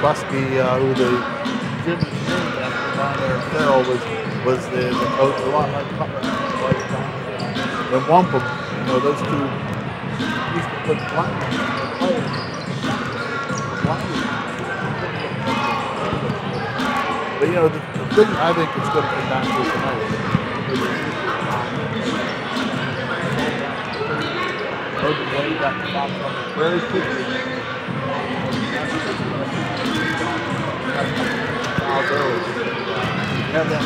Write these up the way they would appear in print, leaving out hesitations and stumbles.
Busky, who the gym is named after down there, Farrell was the coach, a lot like Cutler and Wampum. You know, those two used to put blinders on the players. But you know, the thing I think it's going to come down to tonight is Logan Wade got the box on it very quickly. Have that.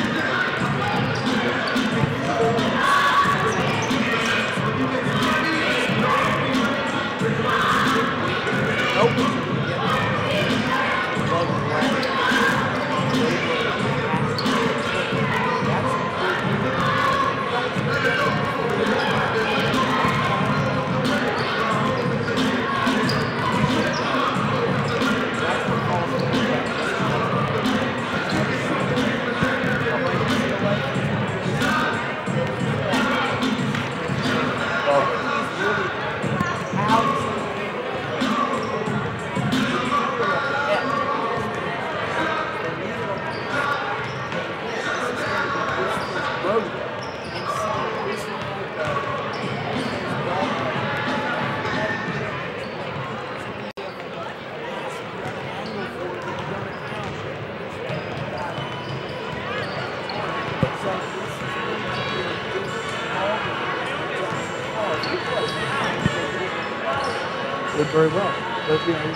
Did very well. But, you know,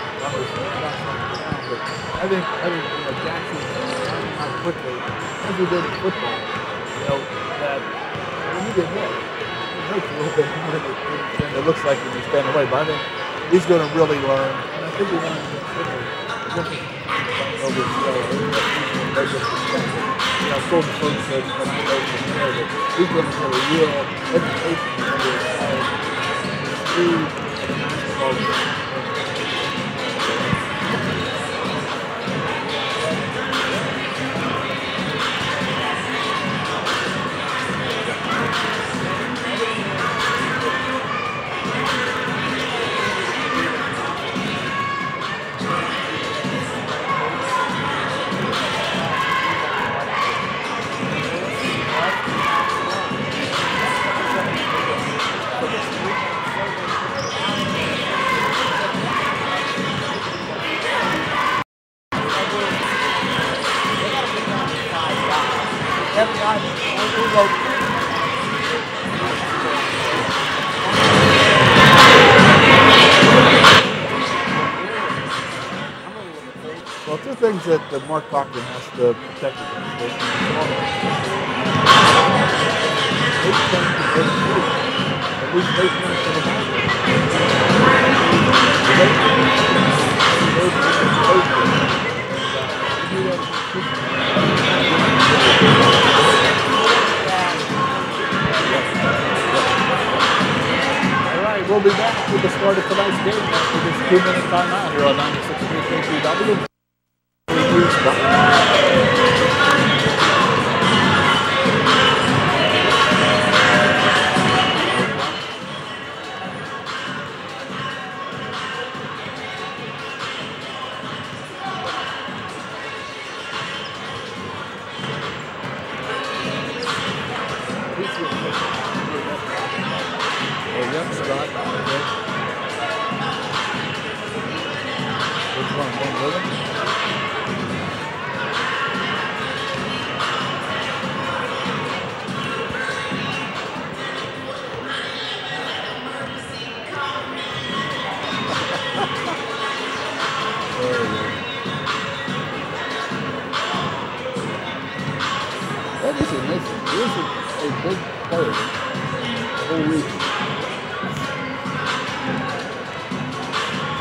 I think you know, Jackson learning how quickly, as he did in football, you know, that when you get hit, it hurts a little bit more than it looks like when you stand away. But I think he's going to really learn, and I think he learned over you know, I told the folks that when I know from there that he's going to get a real education through basketball. Well, two things that Mark Cochran has to protect against. All right, we'll be back with the start of tonight's game after this 2-minute timeout here on 96.3 KTW.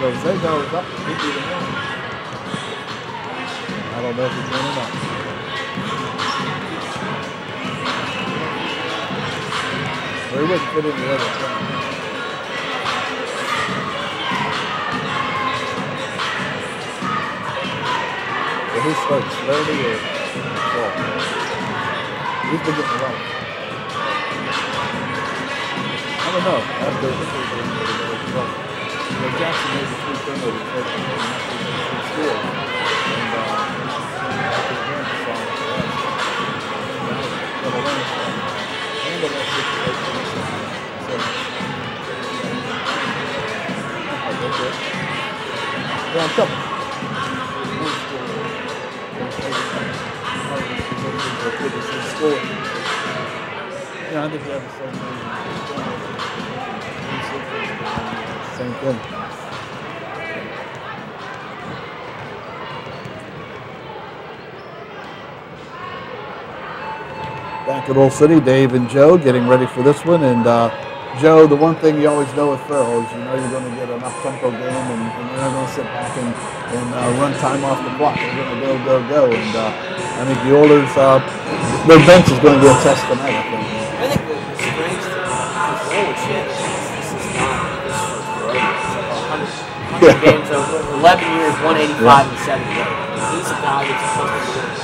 So if they goes up, he'd be the one. I don't know if he's going or not. Or he wouldn't fit in the other thing. So who starts, Varsity or Farrell? He's been getting right. I don't know. After this is Jackson made the 3 turnovers, but he scored. And again, so gotta learn how to handle that situation. So they're on top. Yeah, I think we have the same thing. Back at Old City, Dave and Joe getting ready for this one. And Joe, the one thing you always know with Farrell is you know you're going to get an up-tempo game, and you're not going to sit back and run time off the clock. You're going to go, go, go. And I think the Oilers, their bench is going to be a test tonight, I think. I think the strength of Farrell this is not this first forever. It's like 100 games over 11 years, 185 and 78. He's a guy that's supposed to be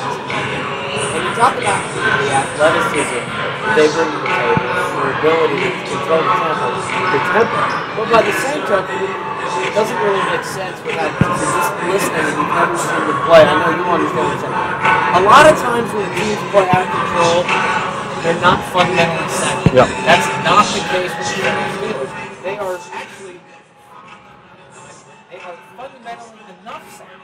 and you talk about the athleticism they bring to the table, their ability to control the tempo. But by the same token, it doesn't really make sense without just listening and you've never seen them play. I know you understand what I'm saying. A lot of times when teams play out of control, they're not fundamentally sound. Yeah. That's not the case with the Steelers. They are fundamentally enough sound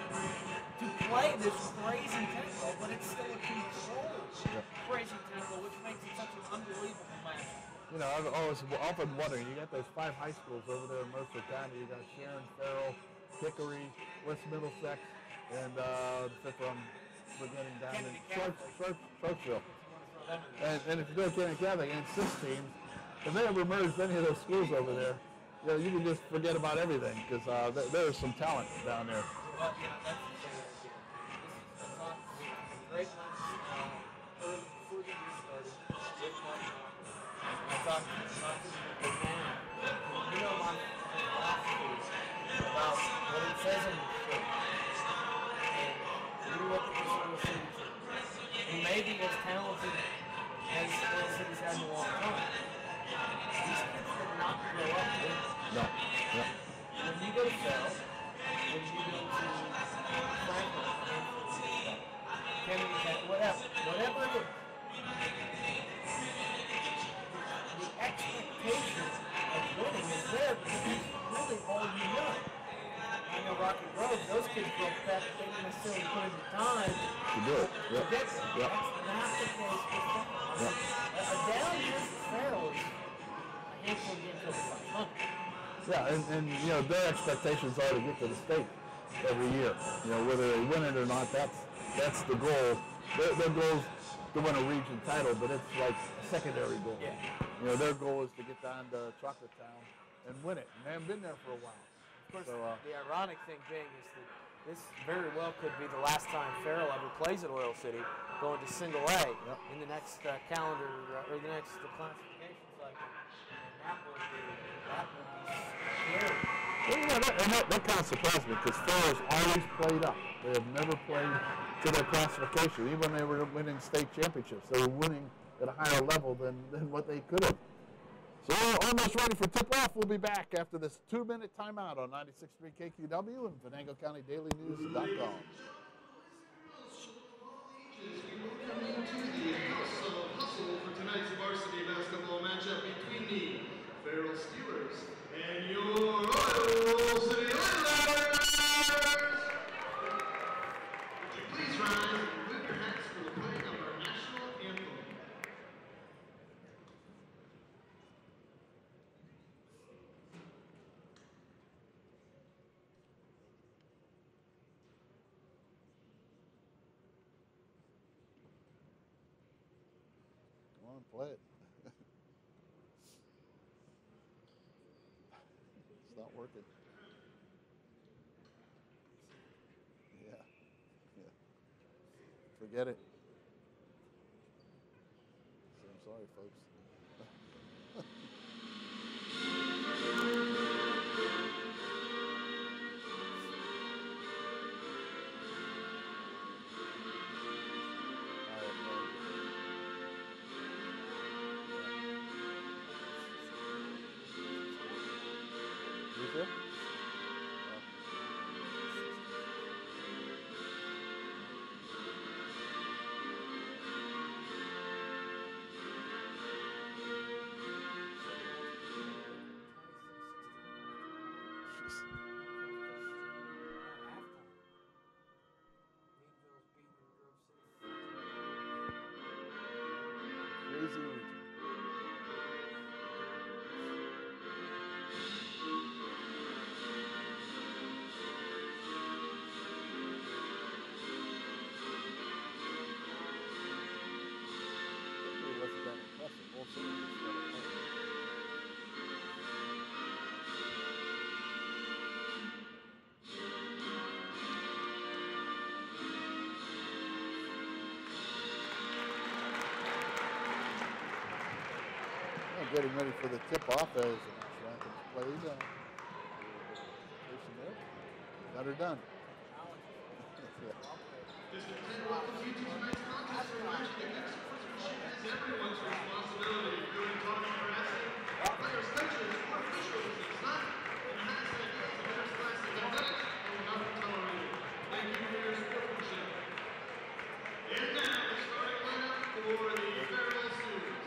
to play this crazy tempo, but it's still a controlled crazy tempo, which makes it such an unbelievable match. You know, I've always often wondering, you got those 5 high schools over there in Mercer County. You got Sharon, Farrell, Hickory, West Middlesex, and the fifth one beginning down in Sharpsville. And if you go to Kennedy Catholic and 6 teams, if they ever merged any of those schools over there, you know, you can just forget about everything because there's some talent down there. Well, you know, that's the thing right here. This is a great lunch early before the year started. I talked to the man. You know my philosophy about what it says on the shirt. And you look at this little city team. He may be as talented as little cities had in a long time. These kids did not grow up with it. No. Yeah. When you go to Farrell, when you go to Franklin, Kennedy, whatever it is, the expectation of winning is there because it's really all you know. I know Rocky Grove, those kids broke back, they didn't necessarily put in the time to do it. to get there. Yep. That's not the case with Farrell. A down year for Farrell is a handful of games over 500. Yeah, and you know, their expectations are to get to the state every year. You know, whether they win it or not, that's the goal. Their goal is to win a region title, but it's like a secondary goal. Yeah. You know, their goal is to get down to Chocolate Town and win it. And they haven't been there for a while. Of course, the ironic thing being is that this very well could be the last time Farrell ever plays at Oil City, going to single A in the next calendar or the next classification cycle. And that would be scary. Well, you know, that kind of surprised me because Farrell's always played up. They have never played to their classification. Even when they were winning state championships, they were winning at a higher level than what they could have. So we're almost ready for tip-off. We'll be back after this 2-minute timeout on 96.3 KQW and VenangoCountyDailyNews.com. Coming to the hustle for tonight's varsity basketball matchup between the Farrell Steelers and your Oil City Oilers. Please rise and lift your hats for the playing of our national anthem. Come on, play it. It's not working. Yeah. Forget it. I'm sorry, folks. You feel? getting ready for the tip-off as Rapids played. There. Got her done. District 10 welcomes you to tonight's contest, reminding you that sportsmanship is everyone's responsibility. During talking or asking, players, coaches, or officials, it's not and has ideas of interscholastic athletics and will not be tolerated. Thank you for your sportsmanship. And now, the starting lineup for the Farrell Steelers.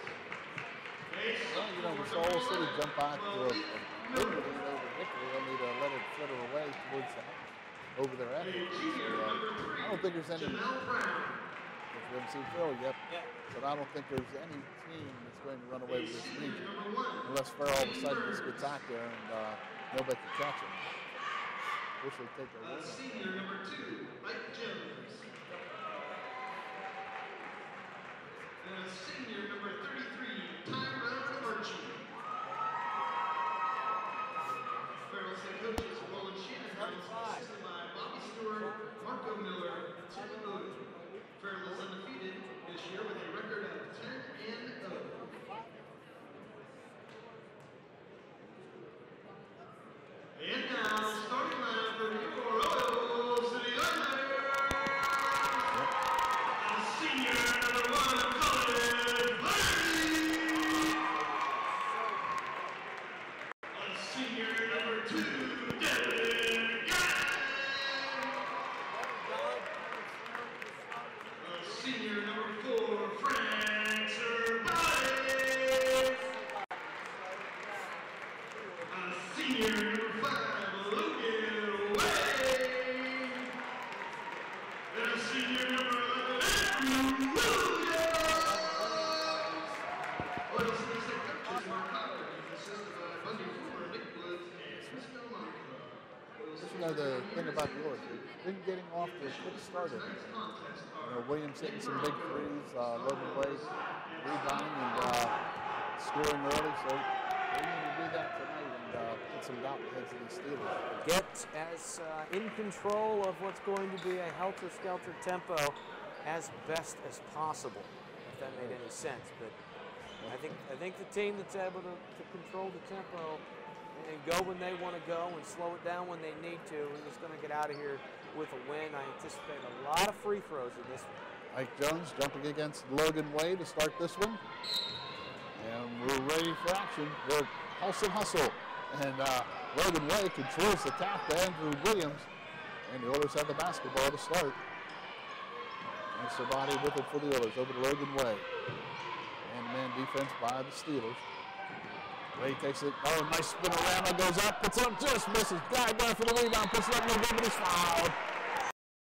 Well, you know, the Soul City jump back to a good lead over Hickory, only to let it flitter away towards the house. Over their head. So, I don't think there's any. We haven't seen Farrell yet, but I don't think there's any team that's going to run away with this region unless Farrell all of a sudden just gets out there and nobody can catch him. Wish they'd take their win. Senior number 2, Mike Jones. And senior number 33, Tyrone Archie. Farrell's head coaches Roland Shanahan, assisted by Bobby Stewart, Marco Miller, and Tim Wood. Farrell is undefeated this year with a record of 10-0. And now, starting lineup for your Royal City Islanders. Senior number 1, Colin Varsity. Senior number 2, Devin Senior number 4, Frank Cervantes. Senior number 5, Logan Wade. And senior number 11, Andrew Williams. Oil City State coaches Mark Cochran, assisted by Bundy Fuller, Nick Woods, and Frisco Monica. You know, the thing about the Oilers, they've been getting off to a quick start. You know, Williams hitting some big threes, Logan Wade rebounding and scoring early, so they need to do that tonight and put some doubt in the heads of these Steelers. Get as in control of what's going to be a helter-skelter tempo as best as possible, if that made any sense. But I think the team that's able to control the tempo and go when they want to go and slow it down when they need to is going to get out of here with a win. I anticipate a lot of free throws in this one. Mike Jones jumping against Logan Wade to start this one. And we're ready for action. We're hustle. And Logan Wade controls the tap to Andrew Williams. And the Oilers have the basketball to start. And Sabati with it for the Oilers over to Logan Wade. And man defense by the Steelers. Wade takes it. Oh, nice spinorama, goes up, puts up, just misses. Guy going for the rebound, puts it up, nobody's fouled.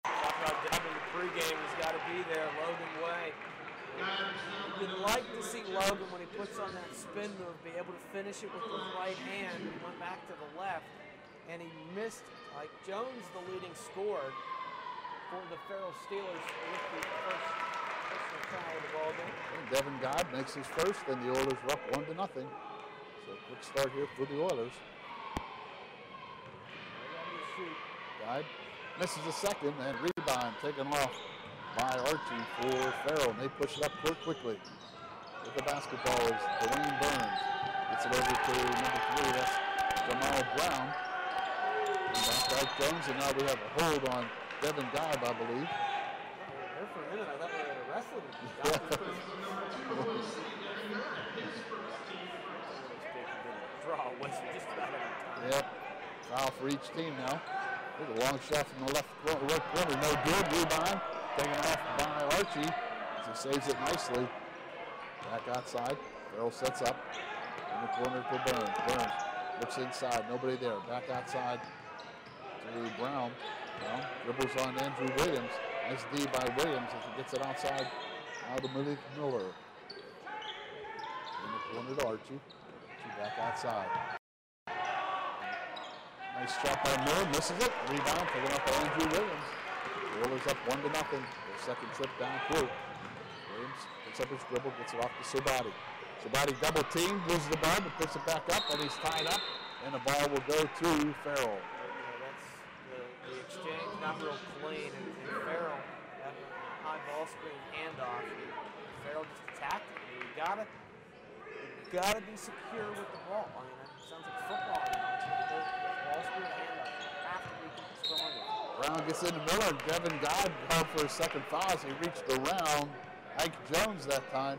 Talk about Devin in the pregame, he's got to be there. Logan Wade. You'd like to see Logan, when he puts on that spin move, be able to finish it with the right hand. He went back to the left, and he missed it. Like Jones, the leading scorer for the Farrell Steelers with the first personal foul of the ball game. And Devin God makes his first, and the Oilers are up 1-0. So quick start here for the Oilers. God misses a second, and rebound taken off by Archie for Farrell. And they push it up quickly. With the basketball is Dwayne Burns. Gets it over to number 3, that's Jamal Brown. And back by Jones, and now we have a hold on Devin Gobb, I believe. There for a minute, I thought we had a wrestling. Draw whistle just about every time. Yep. Foul for each team now. There's a long shot from the right corner. No good. Rebound. Taken off by Archie. As he saves it nicely. Back outside. Farrell sets up. In the corner to Burns. Burns looks inside. Nobody there. Back outside to Brown. Brown dribbles on Andrew Williams. Nice D by Williams as he gets it outside. Now to Malik Miller. In the corner to Archie. Back outside. Nice shot by Miller, misses it. Rebound, taken up by Andrew Williams. The Oilers up 1-0. Their second trip down court. Williams picks up his dribble, gets it off to Sabati. Sabati double teamed, loses the ball, but picks it back up, and he's tied up. And the ball will go to Farrell. That's the exchange, not real clean. And Farrell had a high ball screen handoff. Farrell just attacked it. You got it. got to be secure with the ball. I mean, it sounds like football analogy. Ball screen hand up. Have to be stronger. Brown gets into Miller. Devin Dodd called for his second foul as he reached around Ike Jones that time.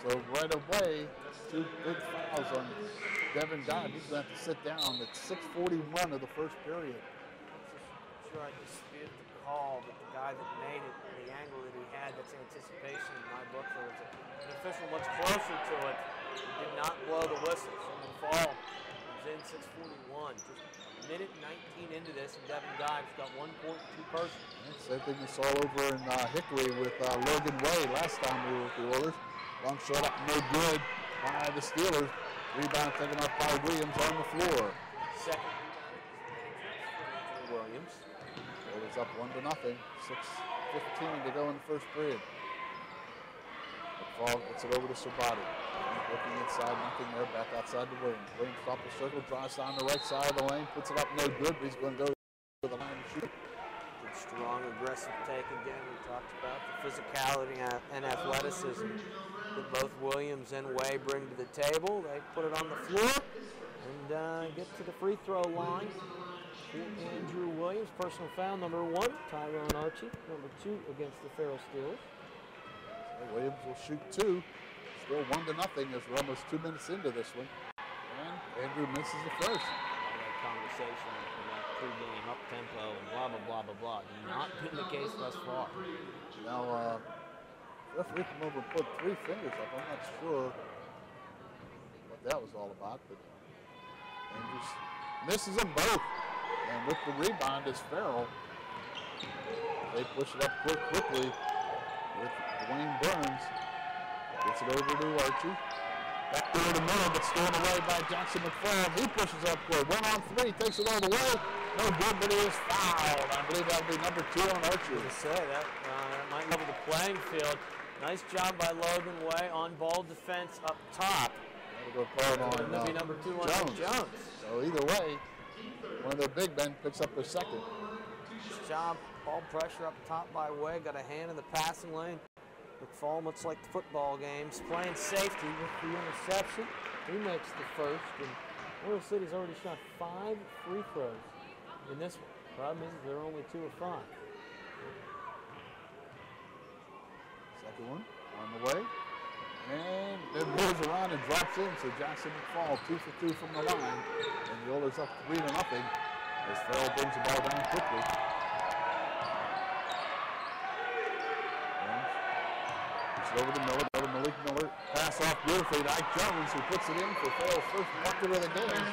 So right away, 2 big fouls on Devin Dodd. He's going to have to sit down. It's 6:41 of the first period. I'm sure I disputed the call, but the guy that made it, the angle that he had, that's anticipation in my book. There was an official much closer to it. He did not blow the whistle. So the fall was in 6:41. Just a minute 19 into this, and Devin Dodd's got 1 point, 2 persons. Same thing we saw over in Hickory with Logan Way last time we were with the Oilers. Long shot up, no good by the Steelers. Rebound taken off by Williams on the floor. Second rebound Williams. Oilers up 1-0. 6:15 to go in the first period. McFall gets it over to Sabati. Looking inside, nothing there. Back outside to Williams. Williams top the circle, drives down the right side of the lane, puts it up, no good, but he's going to go to the line and shoot. Good, strong, aggressive take again. We talked about the physicality and athleticism that both Williams and Way bring to the table. They put it on the floor and get to the free throw line. Andrew Williams, personal foul number 1. Tyrone Archie, number 2 against the Farrell Steelers. So Williams will shoot 2. Still 1-0 as we're almost 2 minutes into this one. And Andrew misses the first. That conversation about pregame, up-tempo, and blah, blah, blah, blah, blah. Not been the case thus far. Now, referee came over and put 3 fingers up. I'm not sure what that was all about, but Andrews misses them both. And with the rebound is Farrell. They push it up quickly with Dwayne Burns. Gets it over to Archie. Back door to Miller, but stolen away by Jackson McFall. He pushes up for 1-on-3, takes it all the way. No good, but he is fouled. I believe that'll be number 2 on Archie. To say that might level the playing field. Nice job by Logan Way on ball defense up top. That'll go called on That'll be number 2 on Jones. So either way, one of their big men picks up their second. Nice job, ball pressure up top by Way. Got a hand in the passing lane. McFall, much like the football games, playing safety with the interception. He makes the first, and Oil City's already shot 5 free throws in this one. Problem is they're only 2 of 5. Second one on the way. And then moves around and drops in, so Jackson McFall 2 for 2 from the line. And the Oilers up 3-0 as Farrell brings the ball down quickly. Over to Miller, over to Malik Miller. Pass off beautifully to Ike Jones, who puts it in for Farrell's first bucket of the game.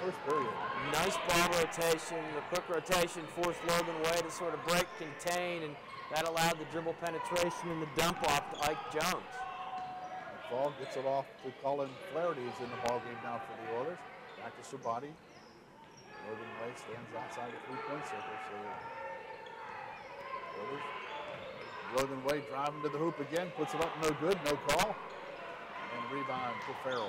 First period. Nice ball rotation. The quick rotation forced Logan Way to sort of break, contain, and that allowed the dribble penetration and the dump off to Ike Jones. McFall gets it off to Colin Flaherty, who's in the ballgame now for the Oilers. Back to Sabati. Logan Way stands outside the 3-point circle. So Oilers. Logan Way driving to the hoop again, puts it up, no good, no call. And rebound to Farrell.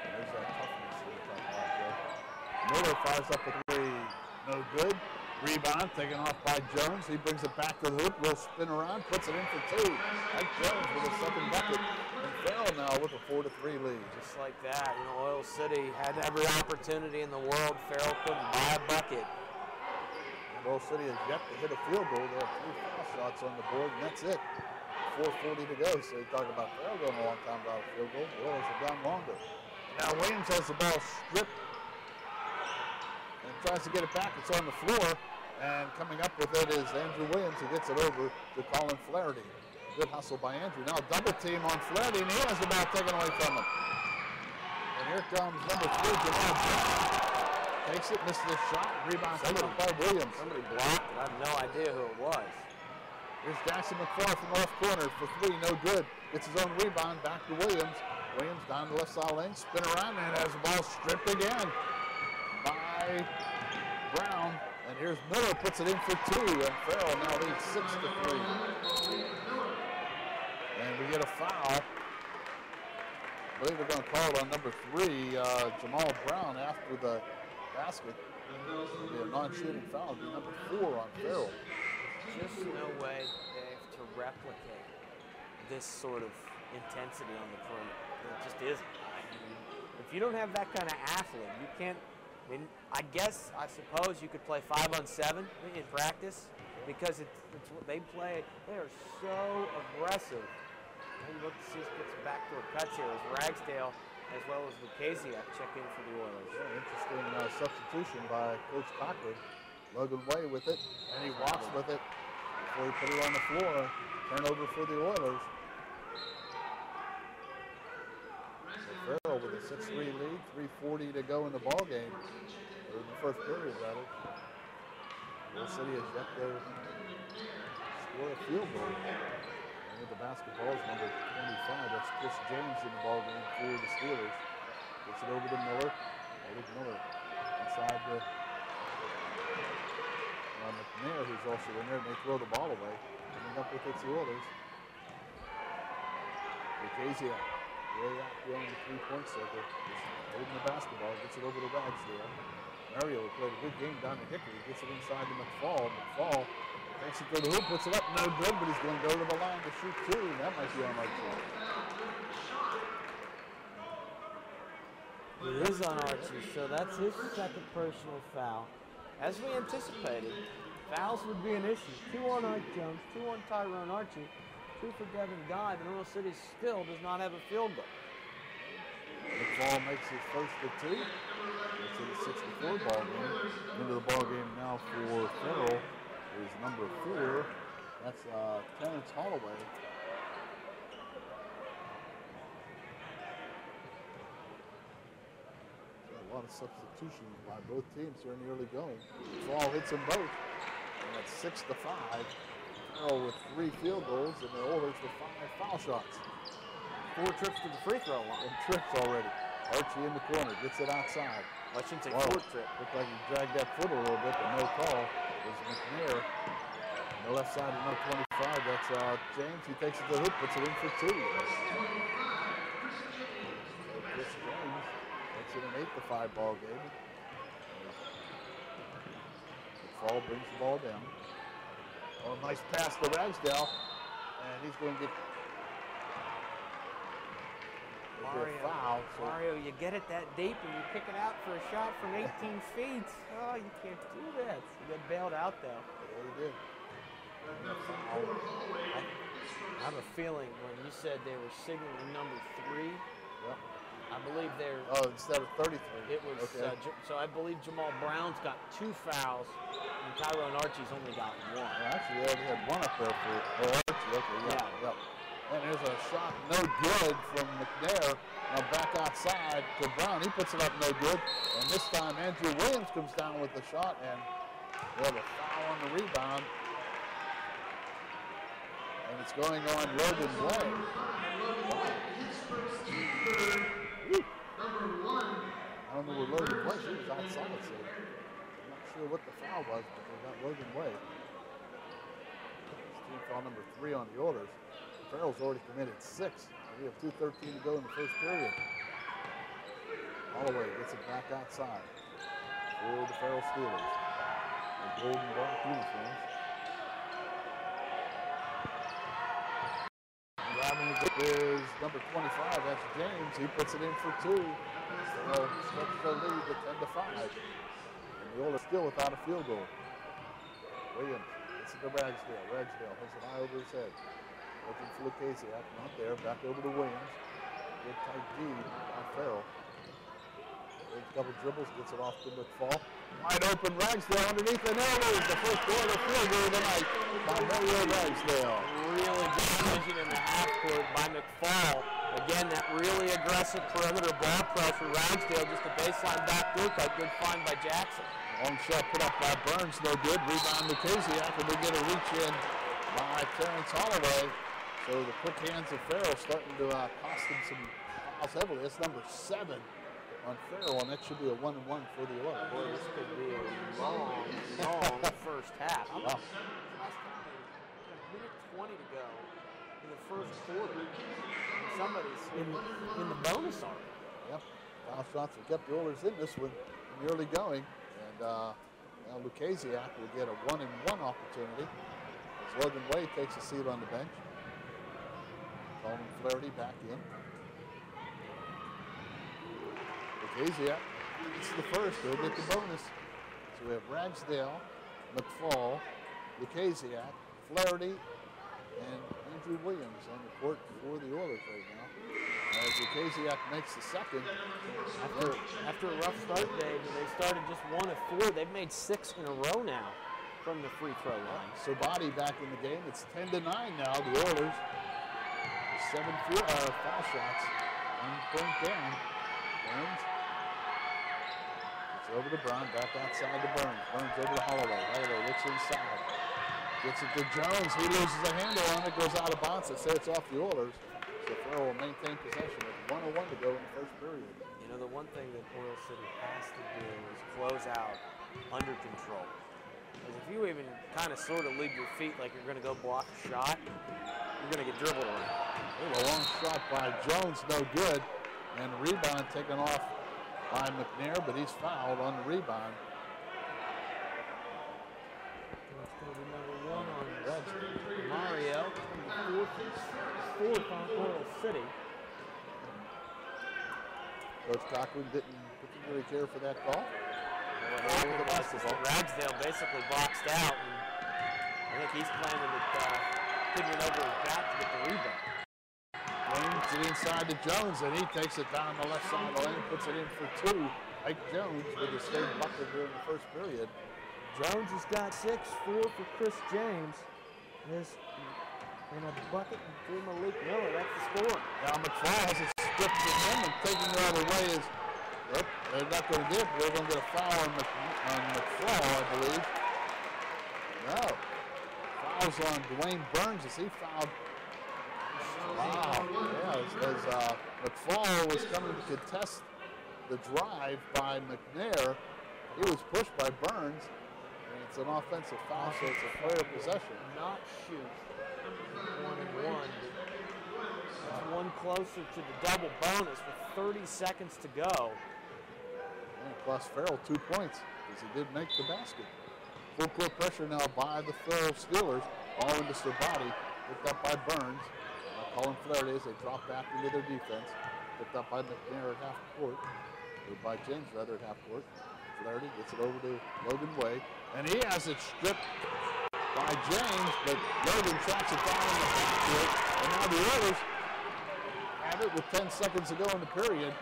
There's that toughness that we talked about there. Miller fires up a 3, no good. Rebound taken off by Jones. He brings it back to the hoop, will spin around, puts it in for 2. Ike Jones with a second bucket. And Farrell now with a 4-3 lead. Just like that, Oil City had every opportunity in the world. Farrell couldn't buy a bucket. Oil City has yet to hit a field goal. They have 3 foul shots on the board, and that's it. 4:40 to go. So you talk about Farrell going a long time without a field goal. The Oilers have gone longer. Now Williams has the ball stripped and tries to get it back. It's on the floor, and coming up with it is Andrew Williams, who gets it over to Colin Flaherty. Good hustle by Andrew. Now double team on Flaherty, and he has the ball taken away from him. And here comes number 3, Jamal Brown. Takes it, misses the shot, rebound taken up by Williams. Somebody blocked it. I have no idea who it was. Here's Jackson McFall from the left corner for 3, no good. Gets his own rebound, back to Williams. Williams down the left side lane, spin around, and has the ball stripped again by Brown. And here's Miller, puts it in for 2, and Farrell now leads 6-3. And we get a foul. I believe they're going to call it on number 3, Jamal Brown, after the basket. It'll be a non-shooting foul. It'll be number 4 on Farrell. Just no way, Dave, to replicate this sort of intensity on the perimeter. It just isn't. If you don't have that kind of athlete, you can't. I mean, I suppose you could play 5-on-7 in practice because it's what they play. They are so aggressive. And look, see, get some backdoor cuts here as Ragsdale as well as Lucasiak check in for the Oilers. Yeah, interesting substitution by Coach Cochran. Logan Way with it, and he walks with it before he put it on the floor. Turnover for the Oilers. So Farrell with a 6-3 lead, 3:40 to go in the ball game, or in the first period rather. Varsity has yet to score a field goal. And with the basketball is number 25. That's Chris James in the ball game for the Steelers. Gets it over to Miller. Miller inside the McNair, who's also in there, and they throw the ball away. Coming up with its Oilers. Lucasiak way out beyond the three-point circle. Holding the basketball, gets it over to Ragsdale. Mario played a good game down to Hickory, gets it inside to McFall. McFall takes it to the hoop, puts it up, no good, but he's going to go to the line to shoot two. That might be on Archie. It is on Archie, so that's his second personal foul. As we anticipated, fouls would be an issue. 2 on Ike Jones, 2 on Tyrone Archie, 2 for Devin Guy. The Mineral City still does not have a field goal. McFall makes his first of 2. It's in the 64 ball game. Into the ball game now for Farrell is number 4. That's Terrence Holloway. A lot of substitutions by both teams here in the early going. McFall hits them both. And that's 6-5. Farrell with 3 field goals, and the Oilers with 5 foul shots. 4 trips to the free throw line. And trips already. Archie in the corner, gets it outside. I shouldn't say 4 trip. Looked like he dragged that foot a little bit, but no call. It was McNair. On the left side of number 25, that's James. He takes it to the hoop, puts it in for 2. Chris James makes it an 8-5 ball game. McFall brings the ball down. Oh, nice pass to Ragsdale, and he's going to get foul. So Mario, you get it that deep and you kick it out for a shot from 18 feet. Oh, you can't do that. You get bailed out though. Yeah, he did. I have a feeling when you said they were signaling number 3, Yep. I believe they're. Oh, instead of 33. It was okay. So I believe Jamal Brown's got 2 fouls and Tyrone Archie's only got 1. Well, actually, they already had 1 up there for Archie. Okay, yeah. Yep. And there's a shot no good from McNair. Now back outside to Brown. He puts it up no good. And this time Andrew Williams comes down with the shot, and we have a foul on the rebound. And it's going on Logan Way. Wow. I don't know where Logan was. He was outside, so I'm not sure what the foul was, but they got Logan Way. It's team foul number 3 on the Oilers. Farrell's already committed 6. We have 2:13 to go in the first period. Holloway gets it back outside for the Farrell Steelers. The golden black uniforms. Grabbing it is number 25. That's James. He puts it in for 2. So stretches their lead to 10-5. And the Oilers still without a field goal. Williams gets it to Ragsdale. Ragsdale has it high over his head. Looking for Lucasiak, not there, back over to Williams. Good tight D by Farrell. Takes a couple dribbles, gets it off to McFall. Wide open Ragsdale underneath, and there it is, the first quarter field goal of the night by Mario Ragsdale. Really good vision in the half court by McFall. Again, that really aggressive perimeter ball pressure. Ragsdale just a baseline backdoor cut. Good find by Jackson. Long shot put up by Burns, no good. Rebound Lucasiak, and we get a reach in by Terrence Holloway. So the quick hands of Farrell starting to cost him some fouls heavily. That's number 7 on Farrell, and that should be a 1-1 for the Oilers. Boy, this could be a long first half. Wow. Last time, a minute 20 to go in the first quarter. And somebody's in the bonus already. Yep. Foul shots have kept the Oilers in this one in the early going. And now Lucasiak will get a 1-1 opportunity as Logan Way takes a seat on the bench. Coleman Flaherty back in. Lacaziak gets the first. He'll get the bonus. So we have Ragsdale, McFall, Lacaziak, Flaherty, and Andrew Williams on the court for the Oilers right now. As Lacaziak makes the second. After a rough start, Dave, they started just 1 of 4. They've made 6 in a row now from the free throw line. So Body back in the game. It's 10-9 now. The Oilers, 7 foul shots, 1 point down. Burns. It's over to Brown, back outside to Burns. Burns over to Holloway. Holloway looks inside. Gets it to Jones. He loses a handle on it, goes out of bounds. They say it's off the Oilers. So Farrell will maintain possession with 1:01 to go in the first period. You know, the one thing that Oil City has to do is close out under control. Because if you even kind of sort of leave your feet like you're going to go block a shot, you're going to get dribbled around. A long shot by Jones, no good. And the rebound taken off by McNair, but he's fouled on the rebound. It's going to be number 1 on Mario. Fourth on Oil City. Coach Cochran didn't particularly care for that call. Ragsdale basically boxed out, and I think he's planning to putting it over his back to get the rebound. Lanes it inside to Jones, and he takes it down the left side of the lane, puts it in for 2. Ike Jones with the state bucket during the first period. Jones has got 6, 4 for Chris James. And a bucket for Malik Miller. That's the score. Now McFall has it stripped from him, and taking it out of the way is, they're not going to get it. They're going to get a foul on McFall, I believe. No. Fouls on Dwayne Burns as he fouled. Wow. Yeah, as McFall was coming to contest the drive by McNair, he was pushed by Burns, and it's an offensive foul, so it's a player possession. Not shoot. 1-1. That's 1 closer to the double bonus with 30 seconds to go. And plus Farrell 2 points because he did make the basket. Full court pressure now by the Farrell Steelers. All into their body. Picked up by Burns. Colin Flaherty as they drop back into their defense. Picked up by McNair at half court. Or by James rather at half court. Flaherty gets it over to Logan Way. And he has it stripped by James, but Logan tracks it down in the backcourt. And now the Oilers have it with 10 seconds to go in the period.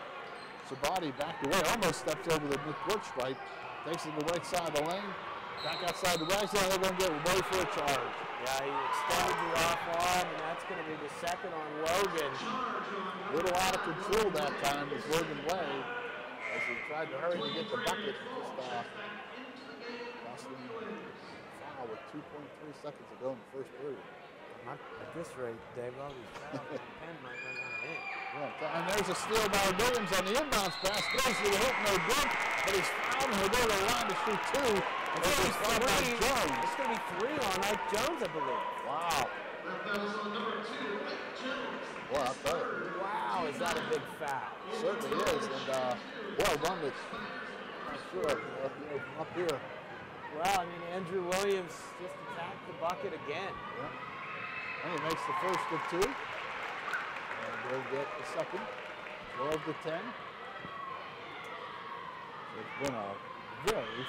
Sabati backed away, almost steps over the midcourt stripe, takes it to the right side of the lane, back outside the Ragsdale. They're going to get ready for a charge. Yeah, he extended the off arm, and that's going to be the second on Logan. A little out of control that time was Logan Way as he tried to hurry to get the bucket. Just cost him a foul with 2.3 seconds to go in the first period. At this rate, Dave, all these fouls, the pen might run out of ink. Yeah, and there's a steal by Williams on the inbounds pass. Goes to the hook, no good, but he's fouled and he'll go to the line to shoot 2. It's going to be 3 on Ike Jones, I believe. Wow. That was on number 2, Ike Jones. Well, I'll tell you. Wow, is that a big foul? It certainly is. And, well, run it. I'm sure, from up here. Well, I mean, Andrew Williams just attacked the bucket again. Yeah. And he makes the first of 2. And he'll get the second. 12-10. So it's been a very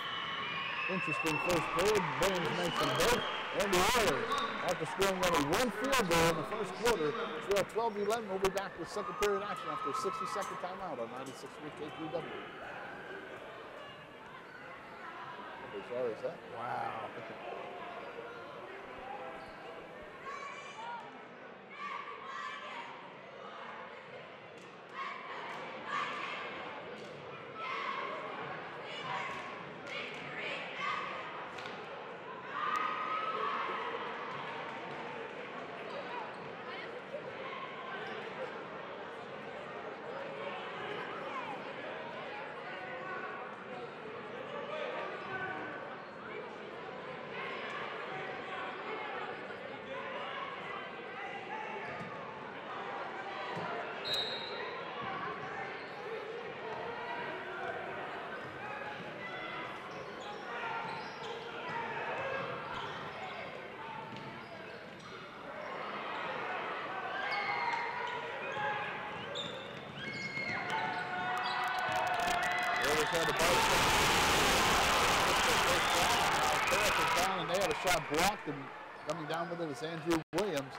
interesting first period. Williams makes them both. And the Oilers, after scoring only 1 field goal in the first quarter, we're at 12-11. We'll be back with second period action after a 60-second timeout on 96.3 KQW. How bizarre is that? Wow. Oilers had the ball. Farrell is down, and they had a shot blocked, and coming down with it is Andrew Williams.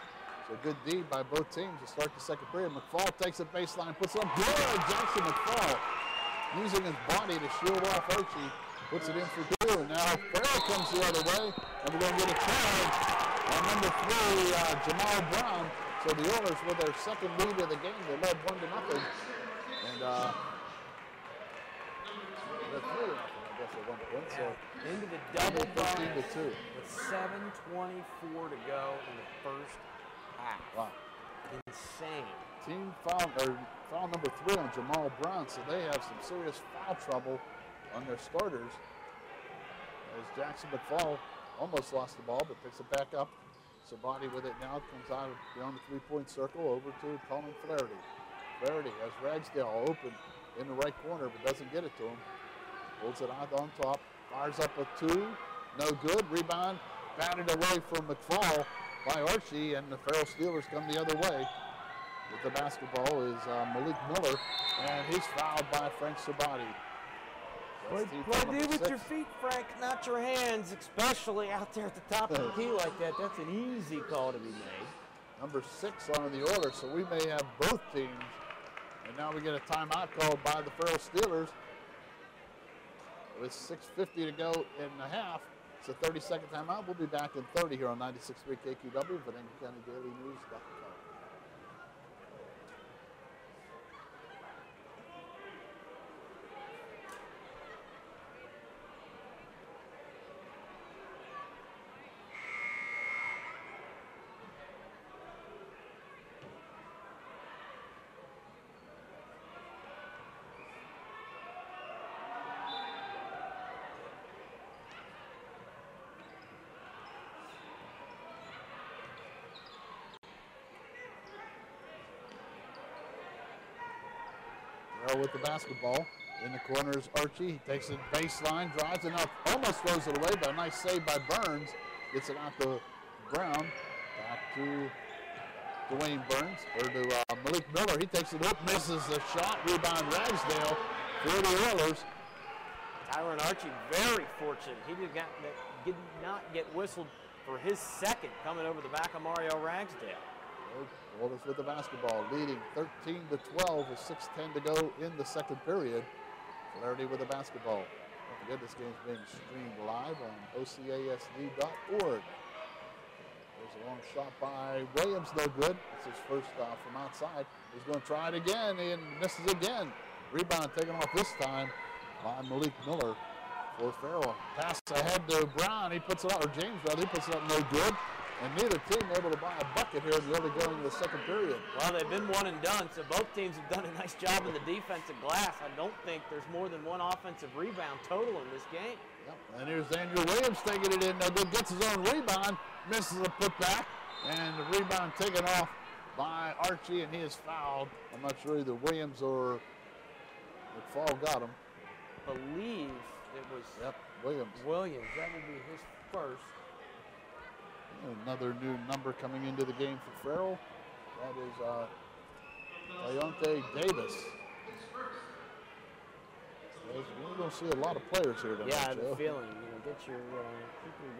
So good D by both teams to start the second period. McFall takes it baseline, puts it up good. Jackson McFall using his body to shield off Archie, puts it in for two. And now Farrell comes the other way, and we're going to get a charge on number 3, Jamal Brown. So the Oilers, with their second lead of the game, they led 1-0, and they're 3-0, I guess, at one point. So into the double bonus 15-2 with 7:24 to go in the first half. Wow. Insane. Team foul number 3 on Jamal Brown, so they have some serious foul trouble on their starters. As Jackson McFall almost lost the ball, but picks it back up. Sabati with it now, comes out beyond the three-point circle over to Colin Flaherty. Flaherty has Ragsdale open in the right corner, but doesn't get it to him. Holds it out on top, fires up a 2, no good. Rebound batted away from McFall by Archie, and the Farrell Steelers come the other way. With the basketball is Malik Miller, and he's fouled by Frank Sabati. Play with your feet, Frank, not your hands, especially out there at the top of the key like that. That's an easy call to be made. Number 6 on the order, so we may have both teams. And now we get a timeout called by the Farrell Steelers. With 6:50 to go in the half, it's a 30-second timeout. We'll be back in 30 here on 96.3 KQW, VinegaCountyDailyNews.com. With the basketball in the corners, Archie. He takes it baseline, drives it up, almost throws it away, but a nice save by Burns. Gets it out to Brown, back to Dwayne Burns, or to Malik Miller. He takes it up, misses the shot, rebound Ragsdale for the Oilers. Tyron Archie very fortunate. He did not get whistled for his second coming over the back of Mario Ragsdale. Oilers with the basketball, leading 13-12 with 6:10 to go in the second period. Flaherty with the basketball. Don't forget, this game is being streamed live on OCASD.org. There's a long shot by Williams, no good. It's his first from outside. He's going to try it again and misses again. Rebound taken off this time by Malik Miller for Farrell. Pass ahead to Brown. He puts it up, or James rather, he puts it up, no good. And neither team able to buy a bucket here in the early going of the second period. Well, they've been one and done, so both teams have done a nice job in the defensive glass. I don't think there's more than one offensive rebound total in this game. Yep. And here's Andrew Williams taking it in. No good. Gets his own rebound. Misses a putback. And the rebound taken off by Archie, and he is fouled. I'm not sure either Williams or McFall got him. I believe it was Williams. That would be his first. Another new number coming into the game for Farrell. That is Leonte Davis. We're going to see a lot of players here tonight. Yeah, I have a feeling. Keep your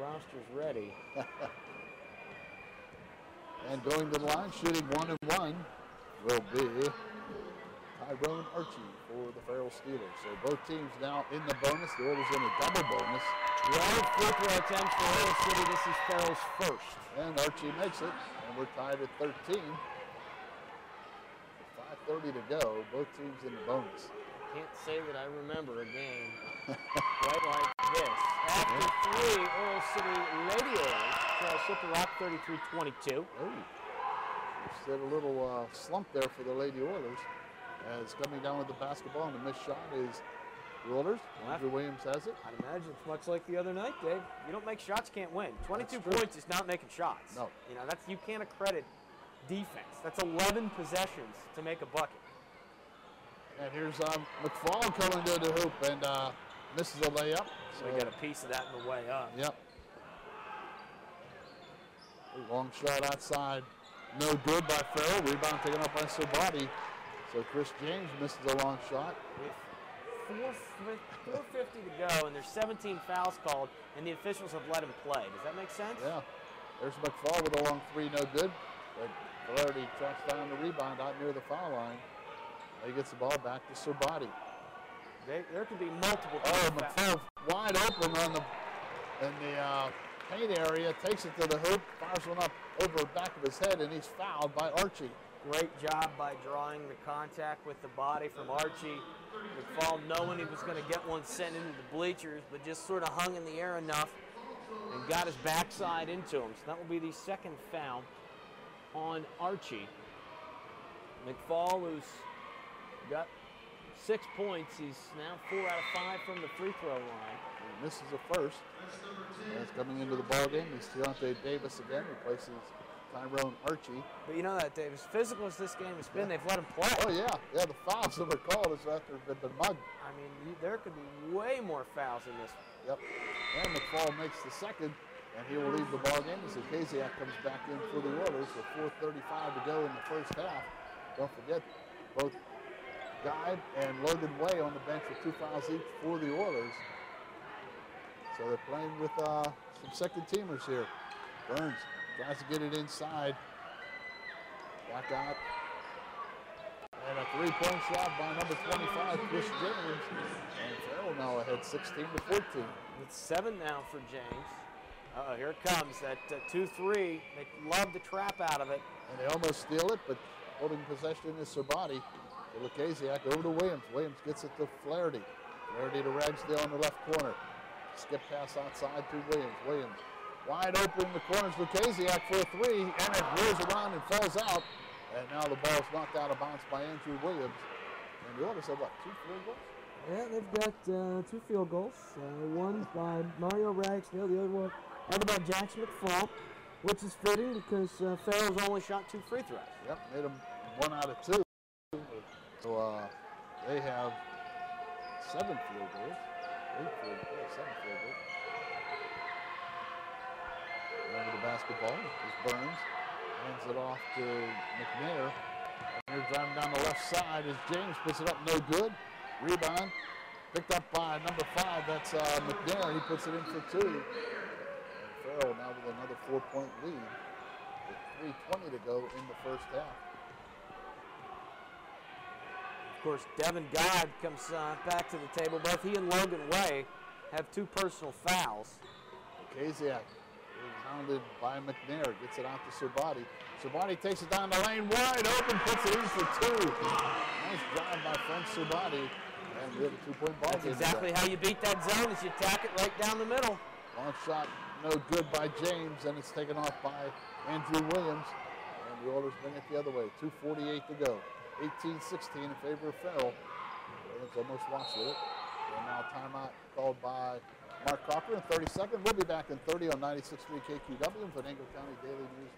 rosters ready. And going to the line, shooting 1-1 will be Tyrone Archie for the Farrell Steelers. So both teams now in the bonus. The Oilers in a double bonus. 1 free throw attempt for Oil City. This is Farrell's first. And Archie makes it, and we're tied at 13. 5:30 to go. Both teams in the bonus. Can't say that I remember a game quite like this. After 3, Oil City Lady Oilers trail Slippery Rock 33-22. Oh, just had a little slump there for the Lady Oilers. As coming down with the basketball, and the missed shot is the Oilers. Andrew Williams has it. I'd imagine it's much like the other night, Dave. You don't make shots, can't win. 22 points is not making shots. No. You can't accredit defense. That's 11 possessions to make a bucket. And here's McFall coming to the hoop and misses a layup. So we got a piece of that in the way up. Yep. A long shot outside. No good by Farrell. Rebound taken up by Sabati. So Chris James misses a long shot. With 4:50 to go, and there's 17 fouls called, and the officials have let him play. Does that make sense? Yeah. There's McFall with a long three, no good. But Varsity tracks down the rebound out near the foul line. He gets the ball back to Sabati. There could be multiple. Oh, McFall wide open in the paint area, takes it to the hoop, fires one up over the back of his head, and he's fouled by Archie. Great job by drawing the contact with the body from Archie. McFall knowing he was going to get one sent into the bleachers, but just sort of hung in the air enough and got his backside into him. So that will be the second foul on Archie. McFall, who's got 6 points, he's now 4 out of 5 from the free throw line. He misses the first. As coming into the ballgame, he's Deontay Davis again, replaces Tyrone Archie. But you know that, Davis, physical as this game has been, they've let him play. Oh, yeah. Yeah, the fouls that were called is after they've been mugged. I mean, there could be way more fouls in this. Yep. And McFall makes the second, and he will leave the ballgame as Akaziak comes back in for the Oilers with 4:35 to go in the first half. Don't forget, both Guide and Logan Way on the bench with 2 fouls each for the Oilers. So they're playing with some second-teamers here. Burns tries to get it inside. Back out. And a three-point shot by number 25, Chris James. And Farrell now ahead 16 to 14. It's 7 now for James. Here it comes, that 2-3. They love to trap out of it. And they almost steal it, but holding possession is Sabati. To Lukasiak over to Williams. Williams gets it to Flaherty. Flaherty to Ragsdale in the left corner. Skip pass outside to Williams. Williams wide open in the corners. Lukasiak for a three, and it rolls around and falls out. And now the ball's knocked out of bounds by Andrew Williams. And the Oilers have what, 2 field goals? Yeah, they've got 2 field goals. One by Mario Ragsdale, the other by Jackson McFall, which is fitting because Farrell's only shot 2 free throws. Yep, made them 1 out of 2. So they have 7 field goals. 8 field goals, 7 field goals. Over the basketball is Burns. Hands it off to McNair. They're driving down the left side as James puts it up, no good. Rebound picked up by number 5. That's McNair. He puts it in for 2. And Farrell now with another 4-point lead with 3:20 to go in the first half. Of course, Devin God comes back to the table. Both he and Logan Way have 2 personal fouls. Kaziak is hounded by McNair. Gets it out to Sabati. Sabati takes it down the lane, wide open, puts it in for 2. Nice drive by Frank Sabati. And we have a 2-point ball. That's exactly how you beat that zone, is you tack it right down the middle. Long shot, no good by James, and it's taken off by Andrew Williams. And the Oilers bring it the other way. 2:48 to go. 18-16 in favor of Farrell. Williams almost walks with it. And now timeout called by Mark Copper in 30 seconds. We'll be back in 30 on 96.3 KQW and Venango County Daily News.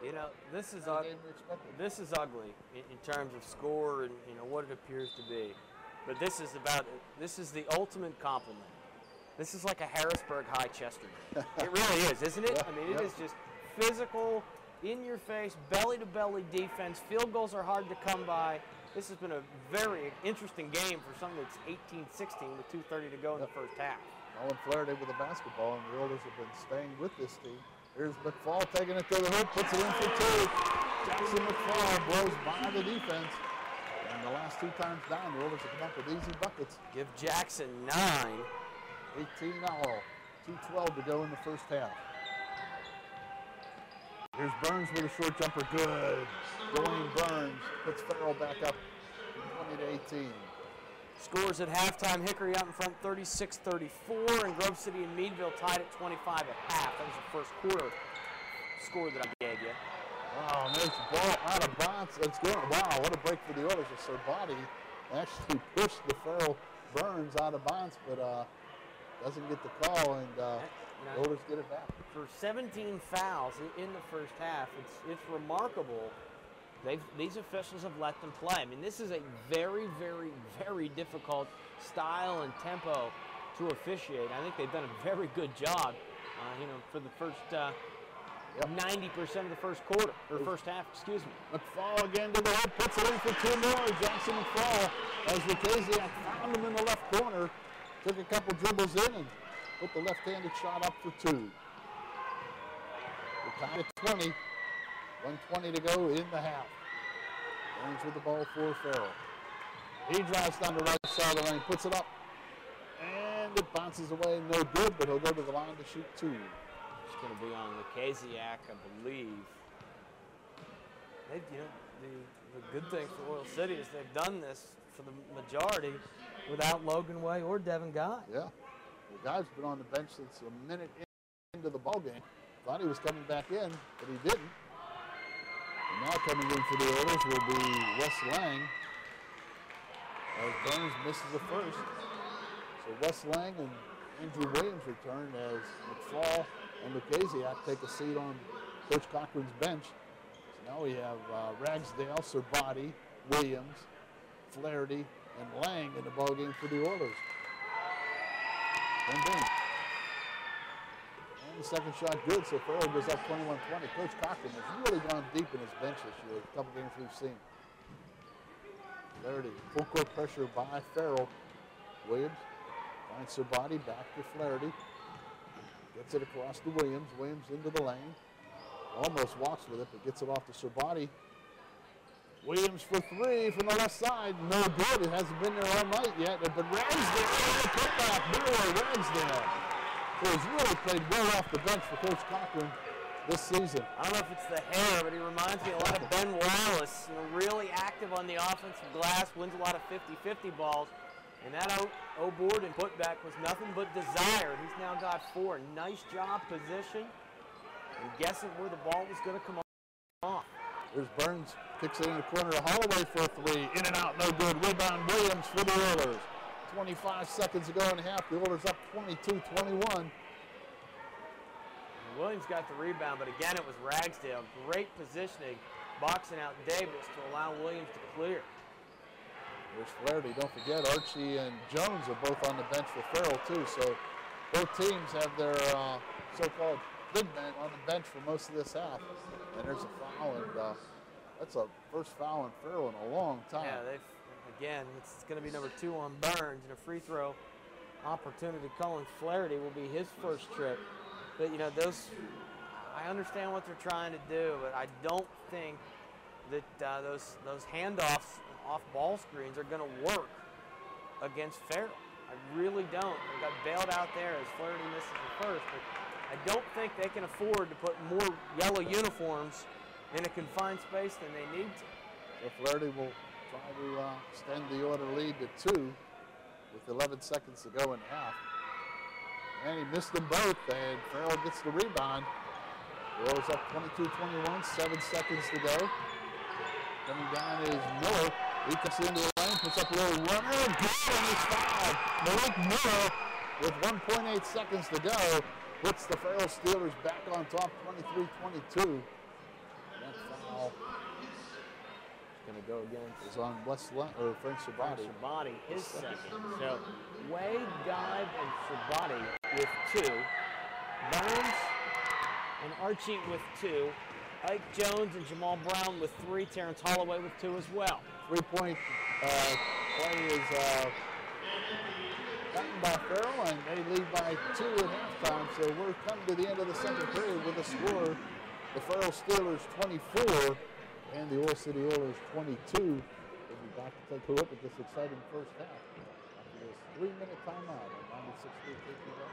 You know, this is ugly in terms of score and what it appears to be. But this is the ultimate compliment. This is like a Harrisburg High Chesterman. It really is, isn't it? I mean, it is just physical, in your face, belly to belly defense. Field goals are hard to come by. This has been a very interesting game for something that's 18-16 with 2:30 to go in the first half. Owen Flaherty with the basketball, and the Oilers have been staying with this team. Here's McFall taking it to the hoop, puts it in for 2. Jackson McFall blows by the defense. And the last 2 times down, the Oilers have come up with easy buckets. Give Jackson 9. 18 all. 2:12 to go in the first half. Here's Burns with a short jumper. Good. Dwayne Burns puts Farrell back up 20-18. Scores at halftime, Hickory out in front 36-34, and Grove City and Meadville tied at 25 at half. That was the first quarter score that I gave you. Wow, nice ball out of bounds. It's going. Wow, what a break for the Oilers. It's their body actually pushed the Farrell Burns out of bounds, but doesn't get the call, and the Oilers get it back. For 17 fouls in the first half, it's remarkable. These officials have let them play. I mean, this is a very, very, very difficult style and tempo to officiate. I think they've done a very good job, for the first 90% of the first quarter, or first half, excuse me. McFall again to the hook, puts it in for 2 more. Jackson McFall, as Lucasiak found him in the left corner, took a couple dribbles in and put the left-handed shot up for 2. We're tied at 20. 1:20 to go in the half. Burns with the ball for Farrell. He drives down the right side of the lane, puts it up, and it bounces away, no good, but he'll go to the line to shoot 2. It's going to be on Lucasiak, I believe. The good thing for Oil City is they've done this for the majority without Logan Way or Devin Guy. Yeah, the guy's been on the bench since a minute into the ball game. Thought he was coming back in, but he didn't. And now coming in for the Oilers will be Wes Lang, as Burns misses the first. So Wes Lang and Andrew Williams return as McFall and Lucasiak take a seat on Coach Cochran's bench. So now we have Ragsdale, Serbati, Williams, Flaherty, and Lang in the ball game for the Oilers. Bing. And the second shot good, so Farrell goes up 21-20. Coach Cochran has really gone deep in his bench this year, a couple games we've seen. Flaherty, full court pressure by Farrell. Williams finds Serbati, back to Flaherty. Gets it across to Williams. Williams into the lane. Almost walks with it, but gets it off to Serbati. Williams for 3 from the left side. No good. It hasn't been there all night yet. But Ragsdale, putback. Boy, Ragsdale. So he's really played well off the bench for Coach Cochran this season. I don't know if it's the hair, but he reminds me a lot of Ben Wallace. Really active on the offensive glass, wins a lot of 50-50 balls. And that O-board and putback was nothing but desired. He's now got 4. Nice job, position, and guessing where the ball was going to come off. There's Burns, kicks it in the corner to Holloway for 3. In and out, no good. Rebound, Williams for the Oilers. 25 seconds to go in half. The Oilers up 22-21. Williams got the rebound, but again, it was Ragsdale. Great positioning, boxing out Davis to allow Williams to clear. There's Flaherty. Don't forget, Archie and Jones are both on the bench for Farrell, too. So both teams have their so-called big men on the bench for most of this half. And there's a foul, and that's a first foul on Farrell in a long time. Yeah, it's going to be number 2 on Burns, and a free throw opportunity. Colin Flaherty will be his first trip. But, I understand what they're trying to do, but I don't think that those handoffs off ball screens are going to work against Farrell. I really don't. They got bailed out there as Flaherty misses the first, but I don't think they can afford to put more yellow uniforms in a confined space than they need to. So Flaherty will try to extend the Oiler lead to 2 with 11 seconds to go in half. And he missed them both, and Farrell gets the rebound. The Oilers up 22-21, 7 seconds to go. Coming down is Miller. He cuts into the lane, puts up a little runner. Good on his foul. Malik Miller, with 1.8 seconds to go, puts the Farrell Steelers back on top, 23-22. That foul is going to go again. Is on Frank Serbati. Serbati, his second. So Wade, Guy, and Serbati with 2. Burns and Archie with 2. Ike Jones and Jamal Brown with 3. Terrence Holloway with 2 as well. 3-point play is gotten by Farrell, and they lead by 2 at halftime. So we're coming to the end of the second period with a score: the Farrell Steelers 24 and the Oil City Oilers 22. We'll be back to take a look at this exciting first half after this 3-minute timeout on 96.3 KQL.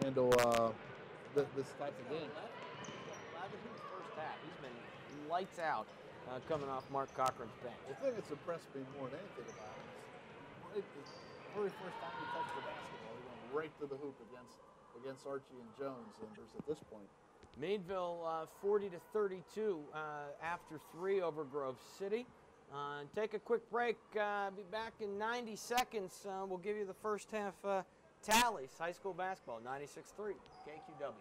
handle this type of game. 11 in the first half. He's been lights out coming off Mark Cochran's bench. The thing that's impressed me more than anything about him is the very first time he touched the basketball, he went right to the hoop against Archie and Jones, and at this point. Meadville 40-32 after 3 over Grove City. Take a quick break. Be back in 90 seconds. We'll give you the first half tallies. High school basketball, 96-3, KQW.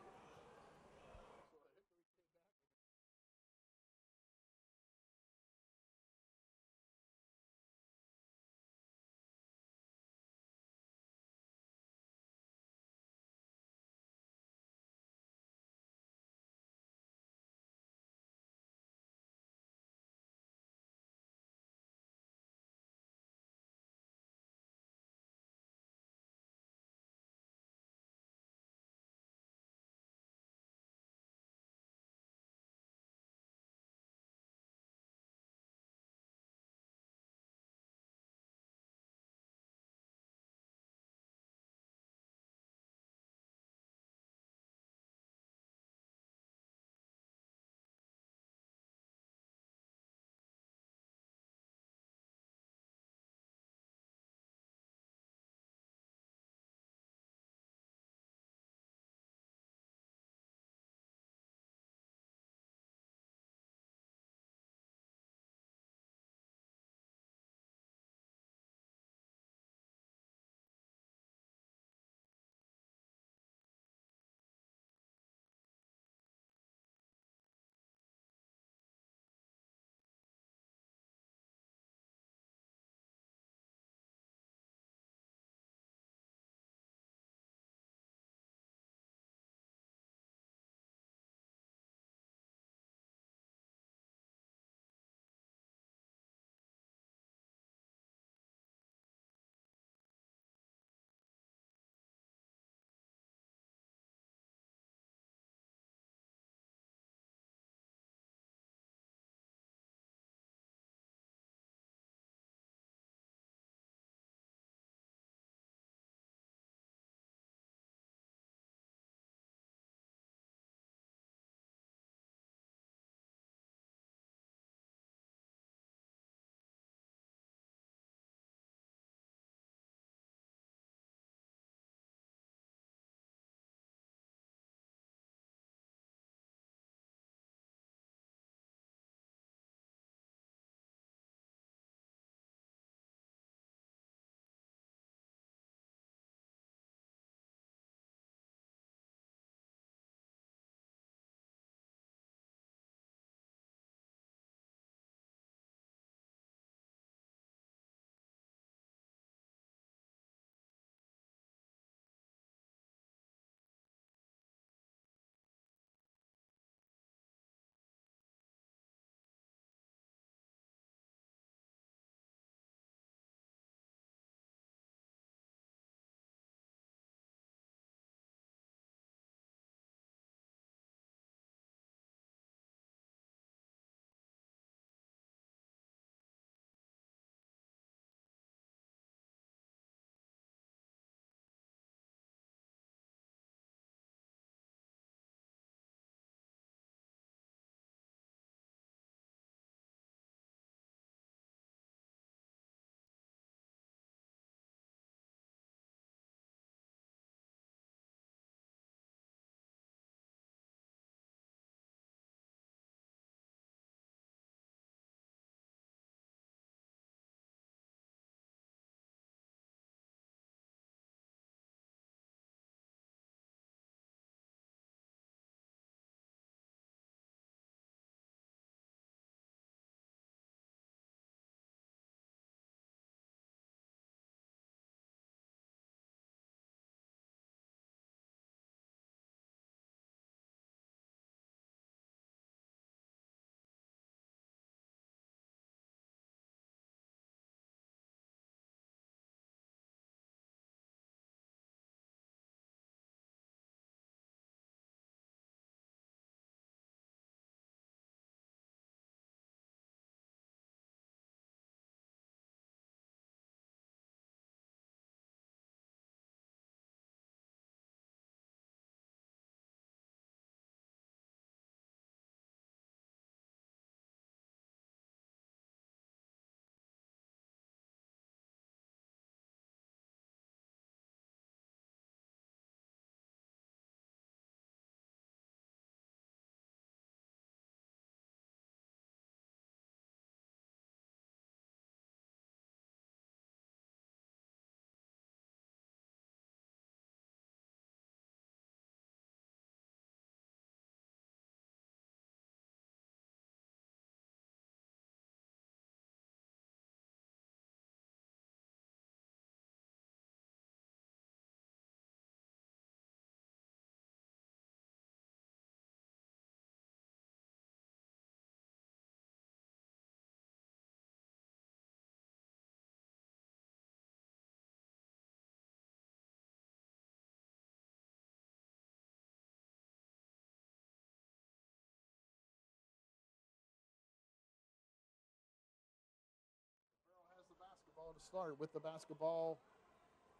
start. With the basketball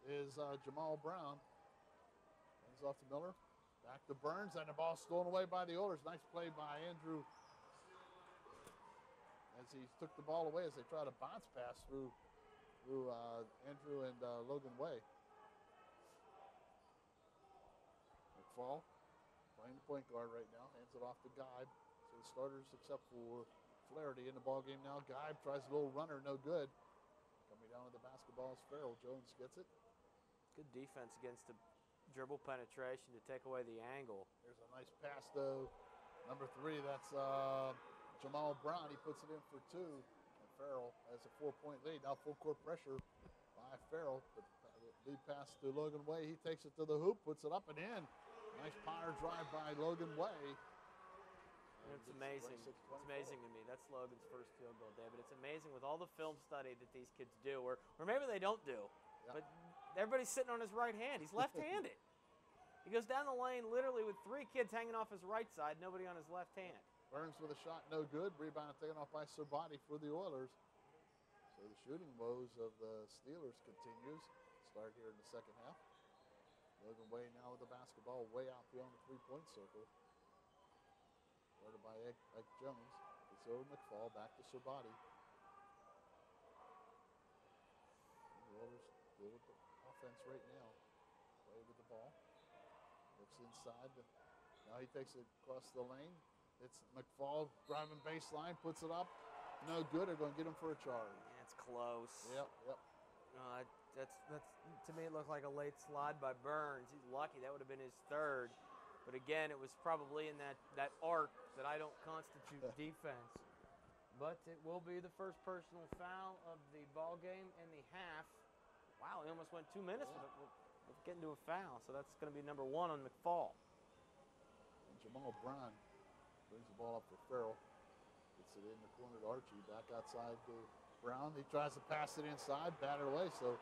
is Jamal Brown. Hands off to Miller. Back to Burns, and the ball stolen away by the Oilers. Nice play by Andrew as he took the ball away as they try to bounce pass through Andrew and Logan Way. McFall playing the point guard right now. Hands it off to Geib. So the starters, except for Flaherty, in the ball game now. Geib tries a little runner, no good. Coming down with the basketball is Farrell. Jones gets it. Good defense against the dribble penetration to take away the angle. There's a nice pass, though. Number 3, that's Jamal Brown. He puts it in for 2. And Farrell has a 4-point lead. Now full court pressure by Farrell. But lead pass to Logan Way. He takes it to the hoop, puts it up and in. Nice power drive by Logan Way. It's amazing. It's amazing to me. That's Logan's first field goal, David. It's amazing with all the film study that these kids do, or maybe they don't do. Yeah. But everybody's sitting on his right hand. He's left-handed. He goes down the lane literally with 3 kids hanging off his right side, nobody on his left hand. Burns with a shot, no good. Rebound taken off by Serbati for the Oilers. So the shooting woes of the Steelers continues. Start here in the second half. Logan Way now with the basketball way out beyond the 3-point circle. Started by Ike Jones. It's over McFall, back to Serbati. The Oilers good with the offense right now. Play with the ball. Looks inside. Now he takes it across the lane. It's McFall driving baseline, puts it up. No good. They're going to get him for a charge. Yeah, it's close. Yep. That's to me, it looked like a late slide by Burns. He's lucky. That would have been his 3rd. But again, it was probably in that arc that I don't constitute defense. But it will be the first personal foul of the ball game in the half. Wow, he almost went 2 minutes with getting to a foul. So that's going to be number 1 on McFall. And Jamal Brown brings the ball up for Farrell. Gets it in the corner to Archie. Back outside to Brown. He tries to pass it inside, batted away. So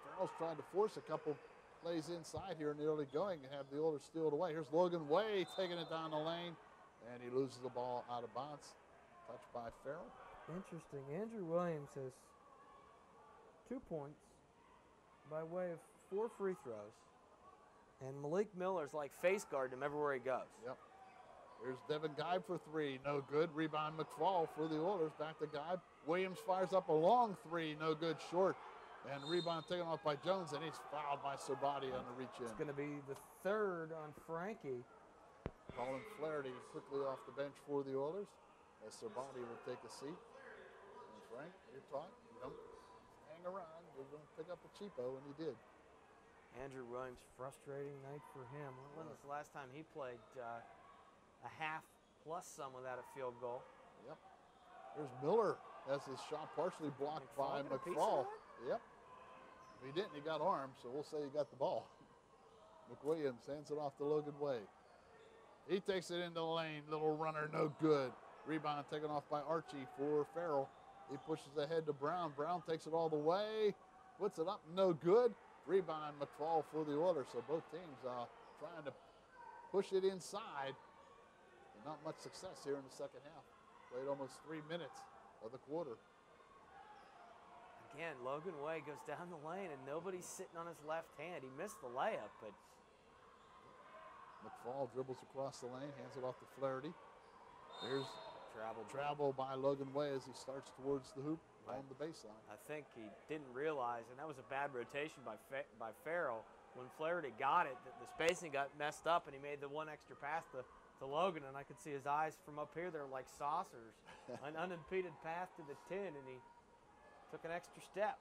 Farrell's trying to force a couple plays inside here in the early going and have the Oilers steal it away. Here's Logan Way taking it down the lane, and he loses the ball out of bounds. Touched by Farrell. Interesting. Andrew Williams has 2 points by way of 4 free throws. And Malik Miller's like face guarding him everywhere he goes. Yep. Here's Devin Geib for 3. No good. Rebound McFall for the Oilers. Back to Geib. Williams fires up a long 3. No good. Short. And rebound taken off by Jones, and he's fouled by Serbati on the reach-in. It's going to be the 3rd on Frankie. Colin Flaherty quickly off the bench for the Oilers as Serbati will take a seat. And Frank, you're taught, you don't hang around. You're going to pick up a cheapo, and he did. Andrew Williams, frustrating night for him. When was the last time he played a half plus some without a field goal? Yep. There's Miller has his shot partially blocked by McFall. Yep. If he didn't, he got armed, so we'll say he got the ball. McWilliams hands it off to Logan Way. He takes it into the lane. Little runner, no good. Rebound taken off by Archie for Farrell. He pushes ahead to Brown. Brown takes it all the way. Puts it up, no good. Rebound McFall for the Oilers. So both teams trying to push it inside. And not much success here in the second half. Played almost 3 minutes of the quarter. Again, Logan Way goes down the lane, and nobody's sitting on his left hand. He missed the layup, but McFall dribbles across the lane, hands it off to Flaherty. There's travel by Logan Way as he starts towards the hoop on the baseline. I think he didn't realize, and that was a bad rotation by Farrell. When Flaherty got it, the spacing got messed up, and he made the one extra pass to Logan, and I could see his eyes from up here. They're like saucers. An unimpeded path to the 10, and he took an extra step.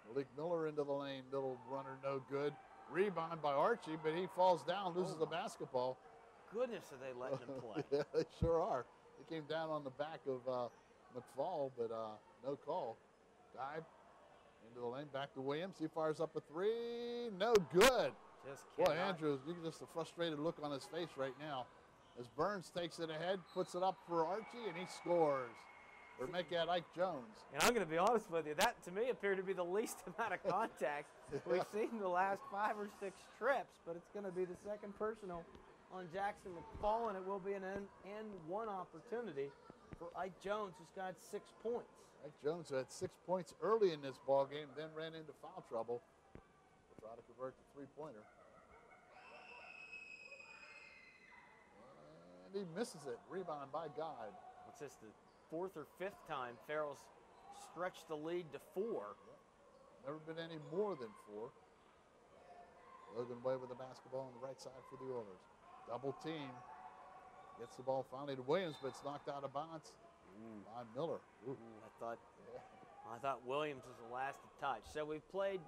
Malik Miller into the lane. Little runner, no good. Rebound by Archie, but he falls down, loses the basketball. Goodness, are they letting him play? Yeah, they sure are. He came down on the back of McFall, but no call. Geib into the lane, back to Williams. He fires up a 3. No good. Boy, Andrews, you can just a frustrated look on his face right now. As Burns takes it ahead, puts it up for Archie, and he scores. Or make that Ike Jones. And I'm going to be honest with you, that to me appeared to be the least amount of contact we've seen the last 5 or 6 trips, but it's going to be the second personal on Jackson McFall, and it will be an N1 opportunity for Ike Jones, who's got 6 points. Ike Jones had 6 points early in this ball game, then ran into foul trouble. We'll try to convert the three-pointer. And he misses it. Rebound by Guide. It's just the 4th or 5th time Farrell's stretched the lead to 4. Never been any more than 4. Logan Way with the basketball on the right side for the Oilers. Double team. Gets the ball finally to Williams, but it's knocked out of bounds by Miller. I thought Williams was the last to touch. So we've played,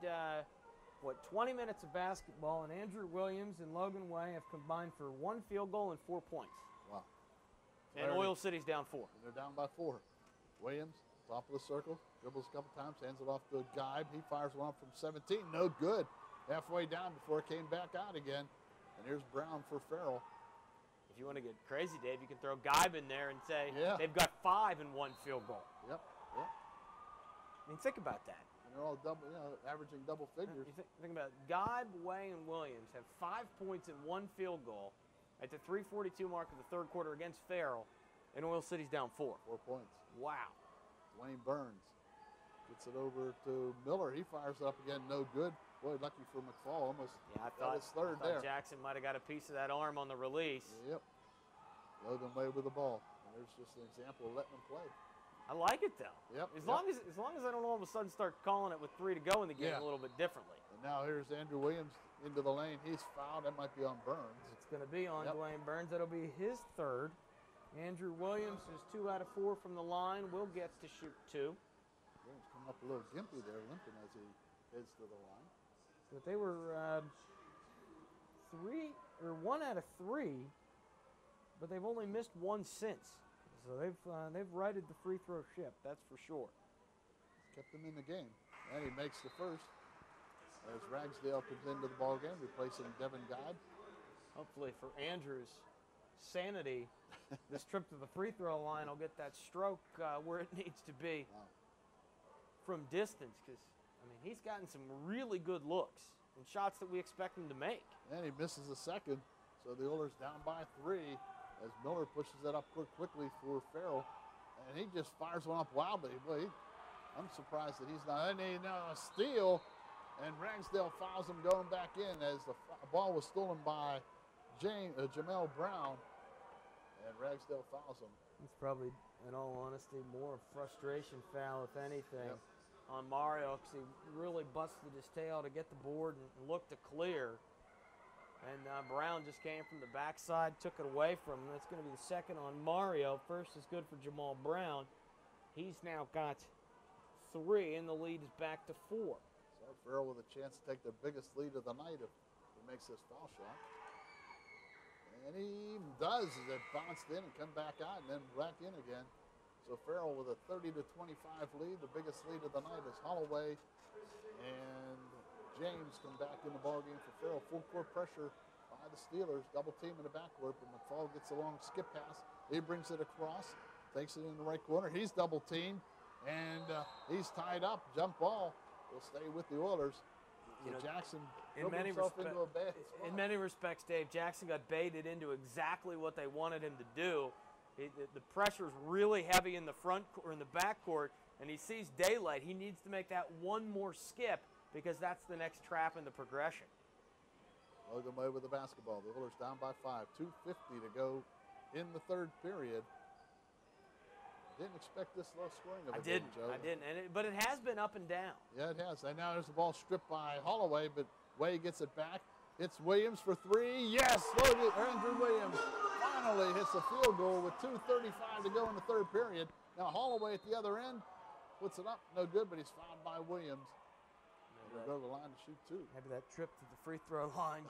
20 minutes of basketball, and Andrew Williams and Logan Way have combined for 1 field goal and 4 points. Wow. And Oil City's down 4. They're down by 4. Williams, top of the circle, dribbles a couple times, hands it off to Guide. He fires one up from 17. No good. Halfway down before it came back out again. And here's Brown for Farrell. If you want to get crazy, Dave, you can throw Geib in there and say they've got 5 in 1 field goal. Yep. I mean, think about that. And they're all double, averaging double figures. You think about it. Geib, Way, and Williams have 5 points in 1 field goal at the 3:42 mark of the 3rd quarter against Farrell, and Oil City's down 4. 4 points. Wow. Dwayne Burns gets it over to Miller. He fires it up again. No good. Boy, lucky for McFall. Almost got his third there. Jackson might have got a piece of that arm on the release. Yep. Logan Way with the ball. And there's just an example of letting him play. I like it though. Yep. As long as I don't all of a sudden start calling it with 3 to go in the game a little bit differently. And now here's Andrew Williams into the lane. He's fouled. That might be on Burns. It's going to be on Dwayne Burns. That'll be his 3rd. Andrew Williams is 2 out of 4 from the line. Will get to shoot 2. Williams coming up a little gimpy there, limping as he heads to the line. But they were 1 out of 3, but they've only missed 1 since. So they've righted the free throw ship, that's for sure. Kept them in the game, and he makes the first. As Ragsdale comes into the ball game, replacing Devin Guide. Hopefully for Andrew's sanity, this trip to the free throw line will get that stroke where it needs to be from distance, because I mean he's gotten some really good looks and shots that we expect him to make. And he misses the second, so the Oilers down by 3. As Miller pushes it up quickly for Farrell, and he just fires one up wildly. Boy, I'm surprised that he's not. And now a steal, and Ragsdale fouls him going back in as the ball was stolen by Jamel Brown, and Ragsdale fouls him. It's probably, in all honesty, more a frustration foul, if anything, on Mario, because he really busted his tail to get the board and look to clear. And Brown just came from the backside, took it away from him. That's going to be the second on Mario. First is good for Jamal Brown. He's now got 3, and the lead is back to 4. So Farrell with a chance to take their biggest lead of the night if he makes this foul shot. And he does as it bounced in and come back out and then back in again. So Farrell with a 30-25 lead. The biggest lead of the night is Holloway and James come back in the ballgame for Farrell. Full court pressure by the Steelers. Double team in the backcourt, but McFall gets a long skip pass. He brings it across, takes it in the right corner. He's double teamed, and he's tied up. Jump ball will stay with the Oilers. Jackson in many respects, Dave, Jackson got baited into exactly what they wanted him to do. The pressure's really heavy in the front or in the backcourt, and he sees daylight. He needs to make that one more skip, because that's the next trap in the progression. Logan Way with the basketball. The Oilers down by 5. 2:50 to go in the 3rd period. Didn't expect this low scoring of a game, Joe. I didn't. But it has been up and down. Yeah, it has. And now there's the ball stripped by Holloway, but Way gets it back. It's Williams for 3. Yes, Andrew Williams finally hits a field goal with 2:35 to go in the 3rd period. Now Holloway at the other end puts it up. No good, but he's fouled by Williams. He'll go to the line to shoot 2. Maybe that trip to the free throw line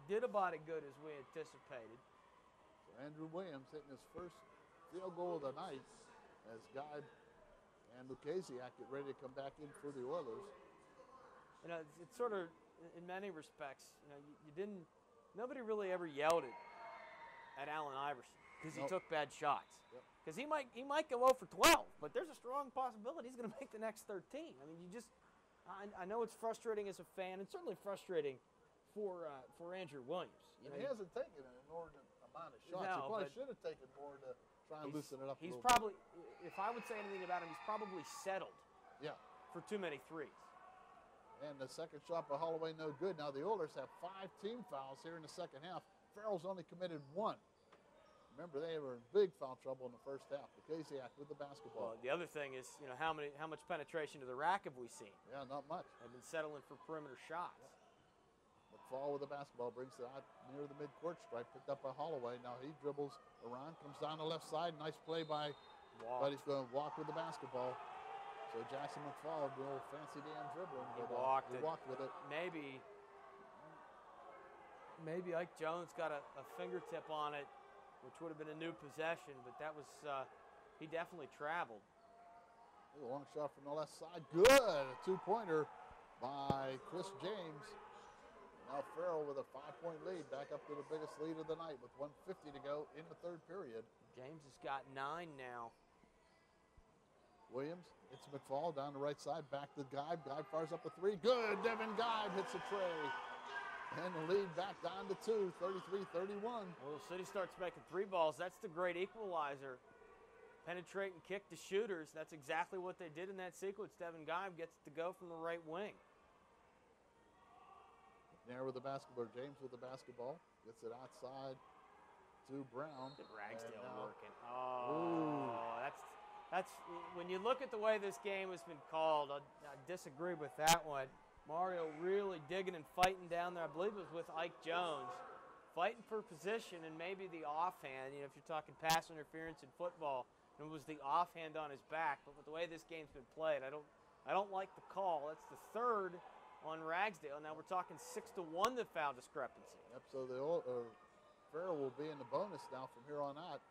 did about as good as we anticipated. So Andrew Williams hitting his first field goal of the night as Guide and Lukasiak get ready to come back in for the Oilers. It's sort of, in many respects, nobody really ever yelled at Allen Iverson because he took bad shots. Because he might go 0 for 12, but there's a strong possibility he's going to make the next 13. I mean, I know it's frustrating as a fan, and certainly frustrating for Andrew Williams. He hasn't taken an inordinate amount of shots. He probably should have taken more to try and loosen it up a He's little probably, if I would say anything about him, he's probably settled bit. Yeah. for too many threes. And the second shot by Holloway, no good. Now the Oilers have 5 team fouls here in the second half. Farrell's only committed 1. Remember, they were in big foul trouble in the first half. Lukasiak with the basketball. Well, the other thing is, how much penetration to the rack have we seen? Yeah, not much. They've been settling for perimeter shots. Yeah. McFall with the basketball brings it out near the midcourt stripe, picked up by Holloway. Now he dribbles around, comes down the left side. Nice play by, but he's going to walk with the basketball. So Jackson McFall, the old fancy damn dribbling. He walked with it. Maybe Ike Jones got a fingertip on it, which would have been a new possession, but that was, he definitely traveled. A long shot from the left side. Good. A 2-pointer by Chris James. Now Farrell with a 5-point lead, back up to the biggest lead of the night with 1:50 to go in the third period. James has got 9 now. Williams, it's McFall down the right side, back to Geib. Geib fires up a 3. Good. Devin Geib hits a tray. And the lead back down to 2, 33-31. Well, City starts making 3 balls. That's the great equalizer. Penetrate and kick the shooters. That's exactly what they did in that sequence. Devin Geib gets to go from the right wing. Nair with the basketball. James with the basketball. Gets it outside to Brown. Ragsdale working. Oh, that's when you look at the way this game has been called, I disagree with that one. Mario really digging and fighting down there. I believe it was with Ike Jones. Fighting for position and maybe the offhand. If you're talking pass interference in football, it was the offhand on his back. But with the way this game's been played, I don't like the call. That's the 3rd on Ragsdale. Now we're talking 6-1 the foul discrepancy. Yep, so the Farrell will be in the bonus now from here on out.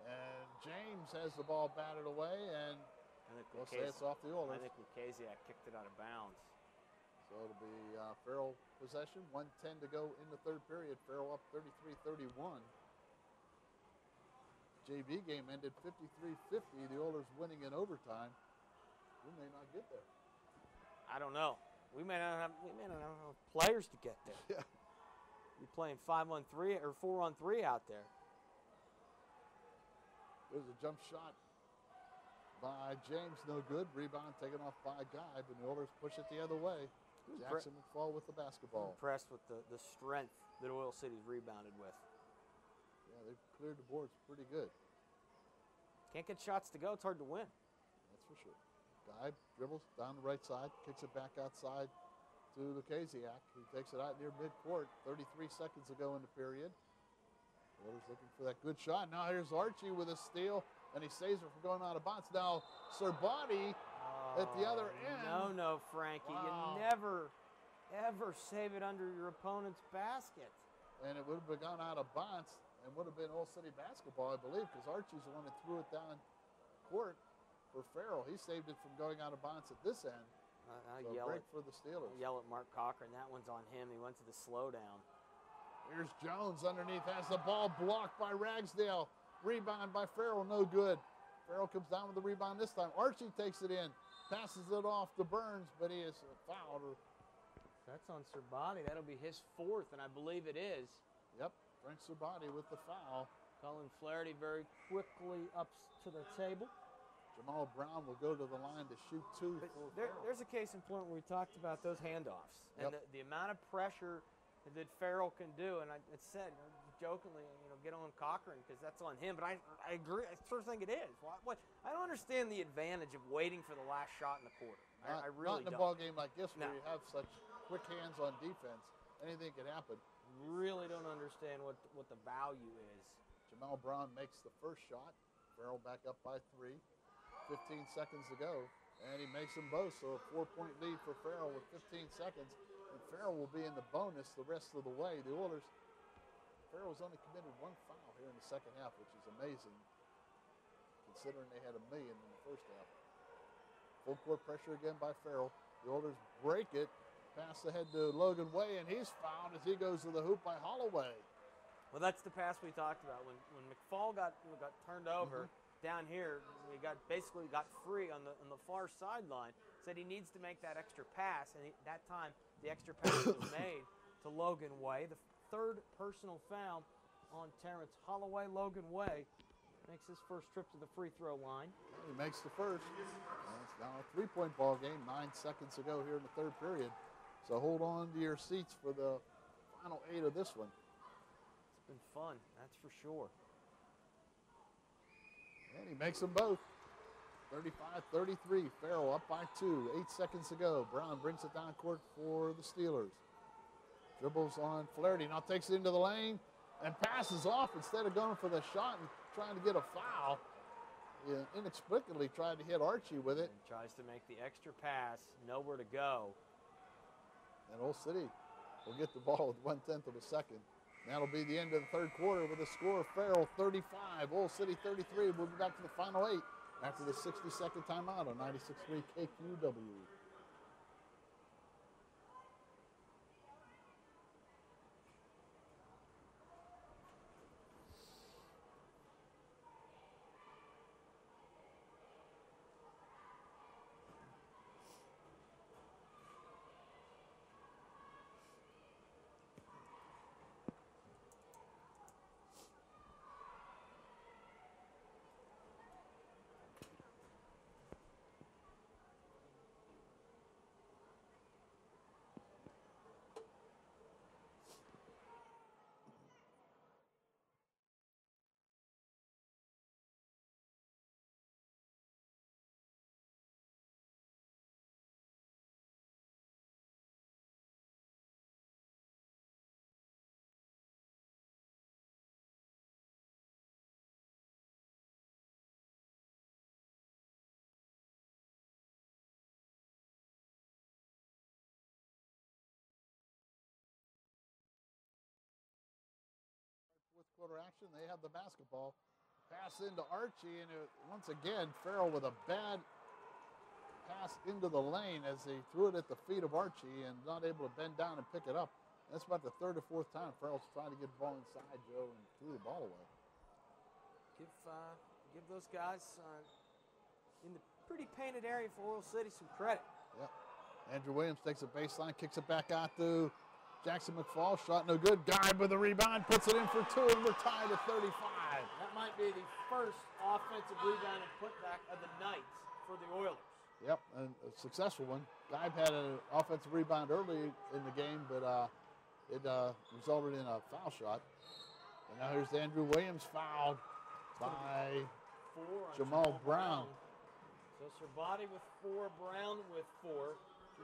And James has the ball batted away, and we'll say it's off the Oilers. I think Lukasiak kicked it out of bounds. So it'll be Farrell possession, 1:10 to go in the third period. Farrell up 33-31. JV game ended 53-50. The Oilers winning in overtime. We may not get there. I don't know. We may not have enough players to get there. Yeah. You're playing 5-on-3 or 4-on-3 out there. There's a jump shot by James, no good. Rebound taken off by Geib, and the Oilers push it the other way. Jackson McFall with the basketball. I'm impressed with the strength that Oil City's rebounded with. Yeah, they've cleared the boards pretty good. Can't get shots to go. It's hard to win. That's for sure. Geib dribbles down the right side, kicks it back outside to Lukasiak. He takes it out near midcourt. 33 seconds to go in the period. The Oilers looking for that good shot. Now here's Archie with a steal, and he saves it from going out of bounds. Now Serbati at the other end. No, Frankie. Wow. You never, ever save it under your opponent's basket. And it would have gone out of bounds and would have been Oil City basketball, I believe, because Archie's the one that threw it down court for Farrell. He saved it from going out of bounds at this end. So break for the Steelers. I yell at Mark Cochran. That one's on him. He went to the slowdown. Here's Jones underneath, has the ball blocked by Ragsdale. Rebound by Farrell, no good. Farrell comes down with the rebound this time. Archie takes it in, passes it off to Burns, but he is fouled. That's on Serbati. That'll be his 4th, and I believe it is. Yep, Frank Serbati with the foul. Colin Flaherty very quickly up to the table. Jamal Brown will go to the line to shoot 2 for Farrell. There's a case in point where we talked about those handoffs and the amount of pressure that Farrell can do. And I said, jokingly, get on Cochran because that's on him. But I agree. I sort of think it is. What? I don't understand the advantage of waiting for the last shot in the quarter. I really don't. Not in a ball game like this where you have such quick hands on defense. Anything can happen. Really don't understand what the value is. Jamal Brown makes the first shot. Farrell back up by 3. 15 seconds to go, and he makes them both. So a 4-point lead for Farrell with 15 seconds, and Farrell will be in the bonus the rest of the way. The Oilers, Farrell's only committed 1 foul here in the second half, which is amazing, considering they had 1 million in the first half. Full court pressure again by Farrell. The Oilers break it, pass ahead to Logan Way, and he's fouled as he goes to the hoop by Holloway. Well, that's the pass we talked about. When McFall got turned over, down here, we basically got free on the far sideline. Said he needs to make that extra pass, and that time the extra pass was made to Logan Way. The 3rd personal foul on Terrence Holloway. Logan Way makes his first trip to the free throw line. He makes the first. And it's now a three-point ball game, 9 seconds to go here in the third period. So hold on to your seats for the final 8 of this one. It's been fun, that's for sure. And he makes them both. 35-33. Farrell up by 2. 8 seconds to go. Brown brings it down court for the Steelers. Dribbles on Flaherty. Now takes it into the lane and passes off instead of going for the shot and trying to get a foul. He inexplicably tried to hit Archie with it. And tries to make the extra pass. Nowhere to go. And Old City will get the ball with 1/10 of a second. That'll be the end of the third quarter with a score of Farrell 35, Old City 33. We'll be back to the final 8 after the 60-second timeout on 96.3 KQW. Quarter action, they have the basketball. Pass into Archie, and once again, Farrell with a bad pass into the lane as he threw it at the feet of Archie and not able to bend down and pick it up. That's about the third or fourth time Farrell's trying to get the ball inside Joe and threw the ball away. Give those guys in the pretty painted area for Oil City some credit. Yep. Andrew Williams takes a baseline, kicks it back out to Jackson McFall. Shot no good. Guy with the rebound, puts it in for 2, and we're tied at 35. That might be the first offensive rebound and putback of the night for the Oilers. Yep, and a successful one. Guy had an offensive rebound early in the game, but it resulted in a foul shot. And now here's Andrew Williams fouled by Jamal Brown. So Serbati with 4, Brown with 4.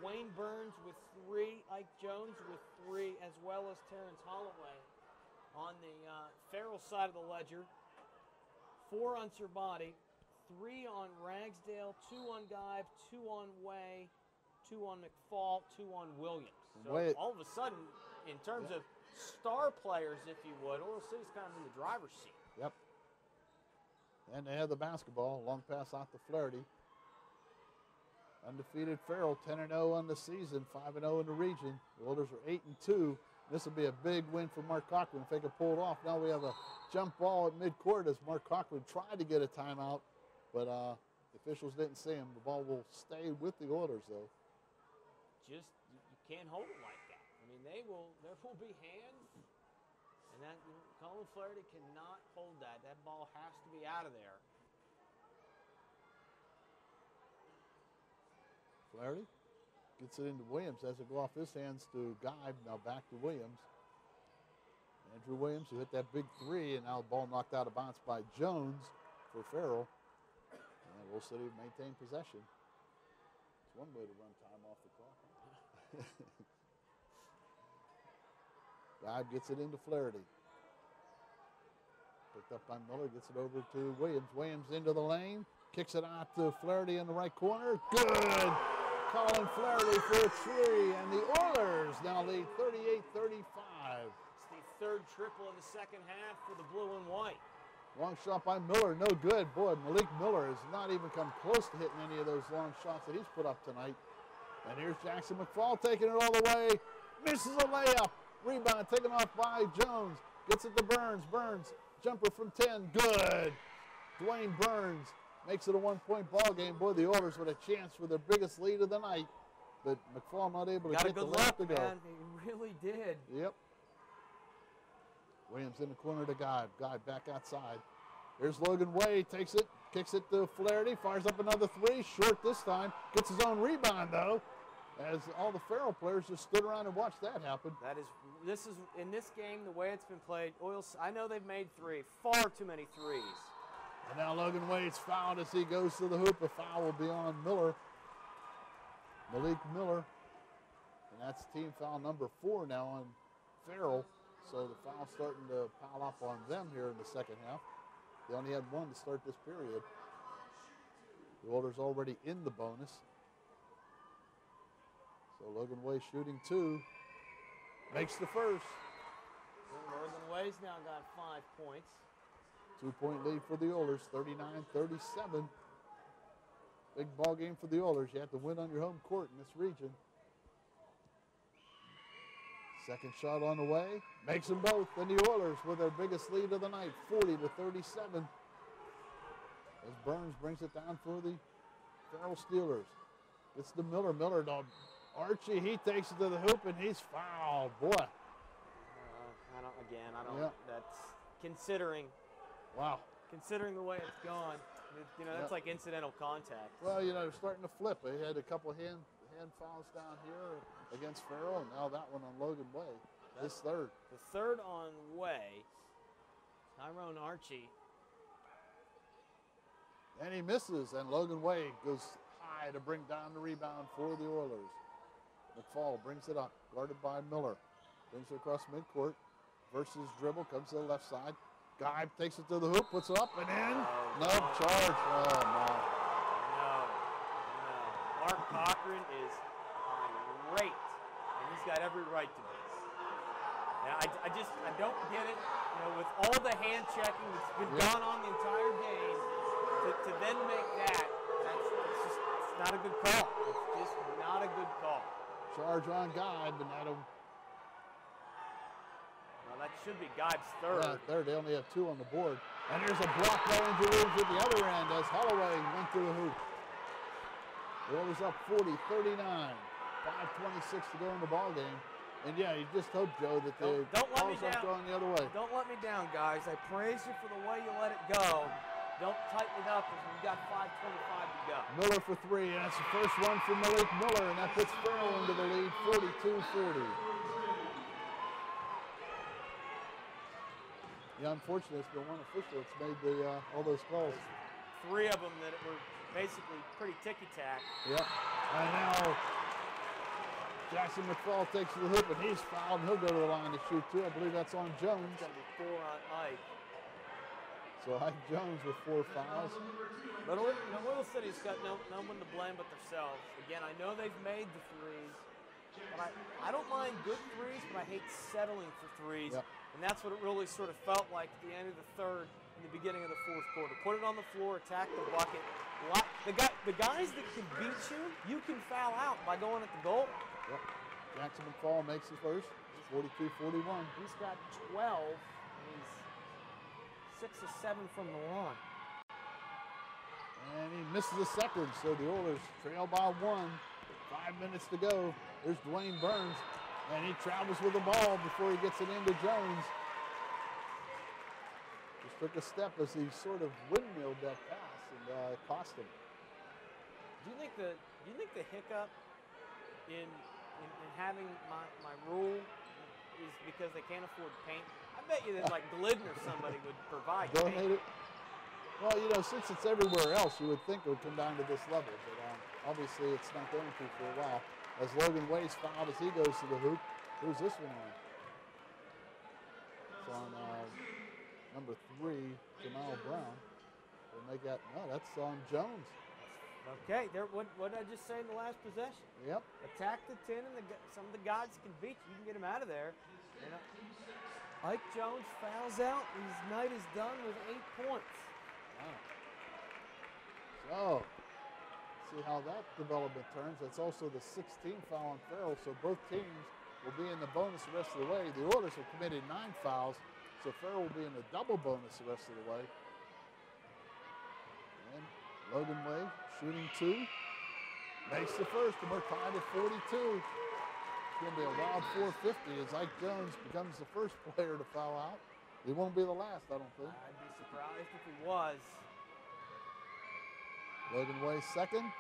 Dwayne Burns with 3, Ike Jones with 3, as well as Terrence Holloway on the Farrell side of the ledger. 4 on Serbati, 3 on Ragsdale, 2 on Guibe, 2 on Way, 2 on McFall, 2 on Williams. So all of a sudden, in terms of star players, if you would, Oil City's kind of in the driver's seat. Yep. And they have the basketball. Long pass out to Flaherty. Undefeated Farrell, 10-0 on the season, 5-0 in the region. The Oilers are 8-2. This will be a big win for Mark Cochran if they can pull it off. Now we have a jump ball at midcourt as Mark Cochran tried to get a timeout, but the officials didn't see him. The ball will stay with the Oilers, though. Just you can't hold it like that. I mean, there will be hands, and that Colin Flaherty cannot hold that. That ball has to be out of there. Flaherty gets it into Williams as it go off his hands to Guibe. Now back to Williams. Andrew Williams, who hit that big 3, and now the ball knocked out of bounds by Jones for Farrell. And Oil City maintain possession. It's one way to run time off the clock. Guibe gets it into Flaherty. Picked up by Miller, gets it over to Williams. Williams into the lane, kicks it out to Flaherty in the right corner. Good! Colin Flaherty for a 3, and the Oilers now lead 38-35. It's the third triple in the second half for the blue and white. Long shot by Miller, no good. Boy, Malik Miller has not even come close to hitting any of those long shots that he's put up tonight. And here's Jackson McFall taking it all the way. Misses a layup. Rebound taken off by Jones. Gets it to Burns. Burns, jumper from 10, good. Dwayne Burns makes it a 1-point ball game. Boy, the Oilers with a chance for their biggest lead of the night. But McFall not able to get the layup to go. Man. He really did. Yep. Williams in the corner to Guibe. Guibe back outside. Here's Logan Way, takes it, kicks it to Flaherty, fires up another three, short this time, gets his own rebound though, as all the Farrell players just stood around and watched that happen. This is in this game the way it's been played. I know they've made far too many threes. And now Logan Wade's fouled as he goes to the hoop. A foul will be on Miller, Malik Miller, and that's team foul number 4 now on Farrell. So the foul's starting to pile up on them here in the second half. They only had 1 to start this period. The Oilers already in the bonus. So Logan Way shooting 2, makes the first. Logan Way's now got 5 points. 2-point lead for the Oilers, 39-37. Big ball game for the Oilers. You have to win on your home court in this region. Second shot on the way, makes them both. And the Oilers with their biggest lead of the night, 40-37. As Burns brings it down for the Farrell Steelers. It's the Miller. Miller to Archie. He takes it to the hoop and he's fouled. Boy. That's considering. Wow. Considering the way it's gone, that's like incidental contact. Well, they're starting to flip. They had a couple of hand fouls down here against Farrell, and now that one on Logan Way. His third. The third on Way. Tyrone Archie. And he misses, and Logan Way goes high to bring down the rebound for the Oilers. McFall brings it up, guarded by Miller. Brings it across midcourt. Versus dribble, comes to the left side. Guy takes it to the hoop, puts it up and in. No charge. Oh, no. Mark Cochran is irate, and he's got every right to be. Now, I don't get it. With all the hand checking that's been gone on the entire game, to then make it's not a good call. It's just not a good call. Charge on Guy, but that should be God's third. Yeah, third. They only have 2 on the board. And there's a block by Giroux at the other end as Holloway went to the hoop. The Oilers up 40-39. 5:26 to go in the ball game. And yeah, you just hope, Joe, that the balls aren't going the other way. Don't let me down, guys. I praise you for the way you let it go. Don't tighten it up because we've got 5:25 to go. Miller for 3, and that's the first one for Malik Miller, and that puts Farrell into the lead, 42-40. Yeah, unfortunately, it's been one official that's made all those calls. 3 of them that were basically pretty ticky-tack. Yep. And now Jackson McFall takes to the hoop, and he's fouled, and he'll go to the line to shoot 2. I believe that's on Jones. It's going to be 4 on Ike. So Ike Jones with 4 fouls. But Oil City's got no one to blame but themselves. Again, I know they've made the threes, but I don't mind good threes, but I hate settling for threes. Yep. And that's what it really sort of felt like at the end of the third and the beginning of the fourth quarter. Put it on the floor, attack the bucket. The guys that can beat you, you can foul out by going at the goal. Yep. Jackson McFall makes his first. 42-41. He's got 12, and he's 6 or 7 from the line. And he misses a second, so the Oilers trail by 1. 5 minutes to go. There's Dwayne Burns. And he travels with the ball before he gets it into Jones. Just took a step as he sort of windmilled that pass and cost him. Do you think the hiccup in having my rule is because they can't afford paint? I bet you that like Glidden or somebody would provide paint. Well, since it's everywhere else, you would think it would come down to this level, but obviously it's not going to for a while. As Logan Way's fouled as he goes to the hoop. Who's this one on? It's on number 3, Jamal Brown. That's on Jones. Okay, what did I just say in the last possession? Yep. Attack the 10, and some of the guys that can beat you, you can get them out of there. Ike Jones fouls out, and his night is done with 8 points. Wow. So, see how that development turns. That's also the 16th foul on Farrell, so both teams will be in the bonus the rest of the way. The Oilers have committed 9 fouls, so Farrell will be in the double bonus the rest of the way. And Logan Way shooting 2, makes the first, and we're tied at 42. It's going to be a wild 450 as Ike Jones becomes the first player to foul out. He won't be the last, I don't think. I'd be surprised if he was. Logan Way second.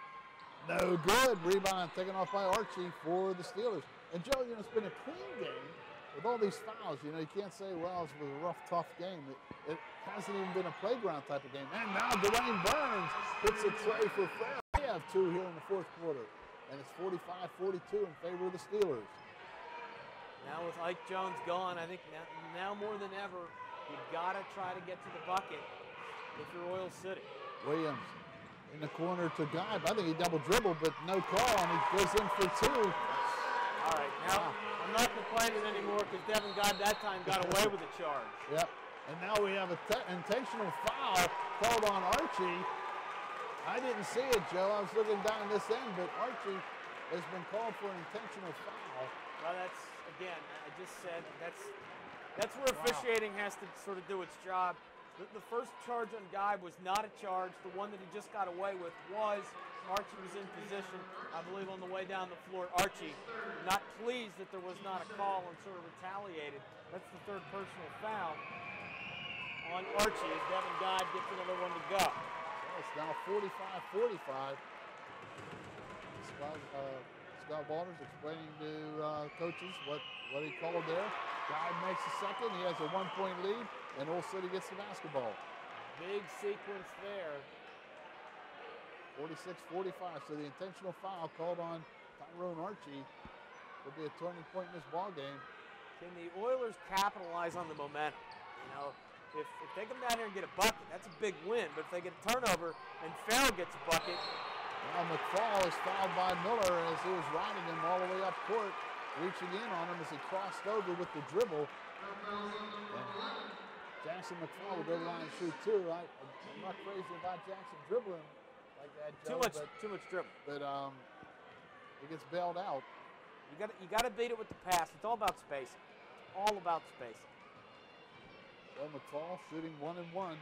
No good. Rebound taken off by Archie for the Steelers. And Joe, you know, it's been a clean game with all these fouls. You know, you can't say, well, it was a rough, tough game. It hasn't even been a playground type of game. And now Dwayne Burns hits a tray for Farrell. They have two here in the fourth quarter. And it's 45-42 in favor of the Steelers. Now with Ike Jones gone, I think now more than ever, you've got to try to get to the bucket if you're Oil City. Williams in the corner to Guy. I think he double dribbled, but no call, and he goes in for two. All right, now I'm not complaining anymore because Devin God that time got away with a charge. Yep, and now we have an intentional foul called on Archie. I didn't see it, Joe. I was looking down this end, but Archie has been called for an intentional foul. Well, that's, again, I just said, that's where officiating has to sort of do its job. The first charge on Guy was not a charge. The one that he just got away with was. Archie was in position, I believe, on the way down the floor. Archie, not pleased that there was not a call and sort of retaliated. That's the third personal foul on Archie as Devin Guy gets another one to go. So it's now 45-45. Scott Walters explaining to coaches what he called there. Guy makes a second. He has a 1-point lead, and Old City gets the basketball. Big sequence there. 46-45. So the intentional foul called on Tyrone Archie will be a turning point in this ball game. Can the Oilers capitalize on the momentum? You know, if they come down here and get a bucket, that's a big win. But if they get a turnover and Farrell gets a bucket. Now McFall is fouled by Miller as he was riding him all the way up court, reaching in on him as he crossed over with the dribble. And Jackson McFall will go to the line and shoot two. I'm not crazy about Jackson dribbling like that, Joe, Too much dribble. But he gets bailed out. You got to beat it with the pass. It's all about spacing. It's all about spacing. So McFall shooting 1 and 1.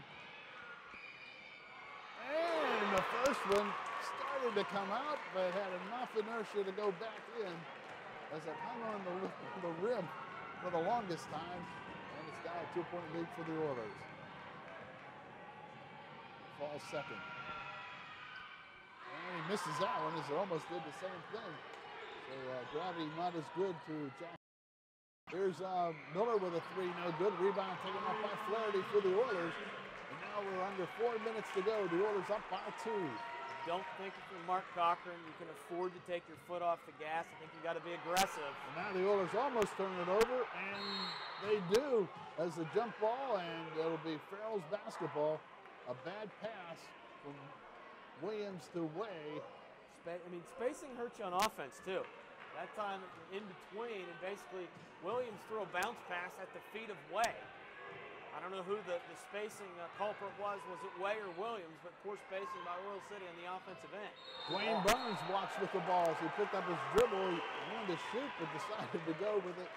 And the first one started to come out, but had enough inertia to go back in as it hung on the rim for the longest time. And it's now a 2-point lead for the Oilers. Falls second. And he misses that one as it almost did the same thing. So gravity not as good to Jackson. Here's Miller with a three, no good. Rebound taken off by Flaherty for the Oilers. And now we're under 4 minutes to go. The Oilers up by 2. Don't think if you're Mark Cochran, you can afford to take your foot off the gas. I think you got to be aggressive. And now the Oilers almost turn it over, and they do as the jump ball, and it'll be Farrell's basketball. A bad pass from Williams to Way. Spacing hurts you on offense, too. That time in between, and basically Williams threw a bounce pass at the feet of Way. I don't know who the spacing culprit was. Was it Way or Williams? But poor spacing by Oil City on the offensive end. Dwayne Burns blocks with the ball. He picked up his dribble. He wanted to shoot, but decided to go with it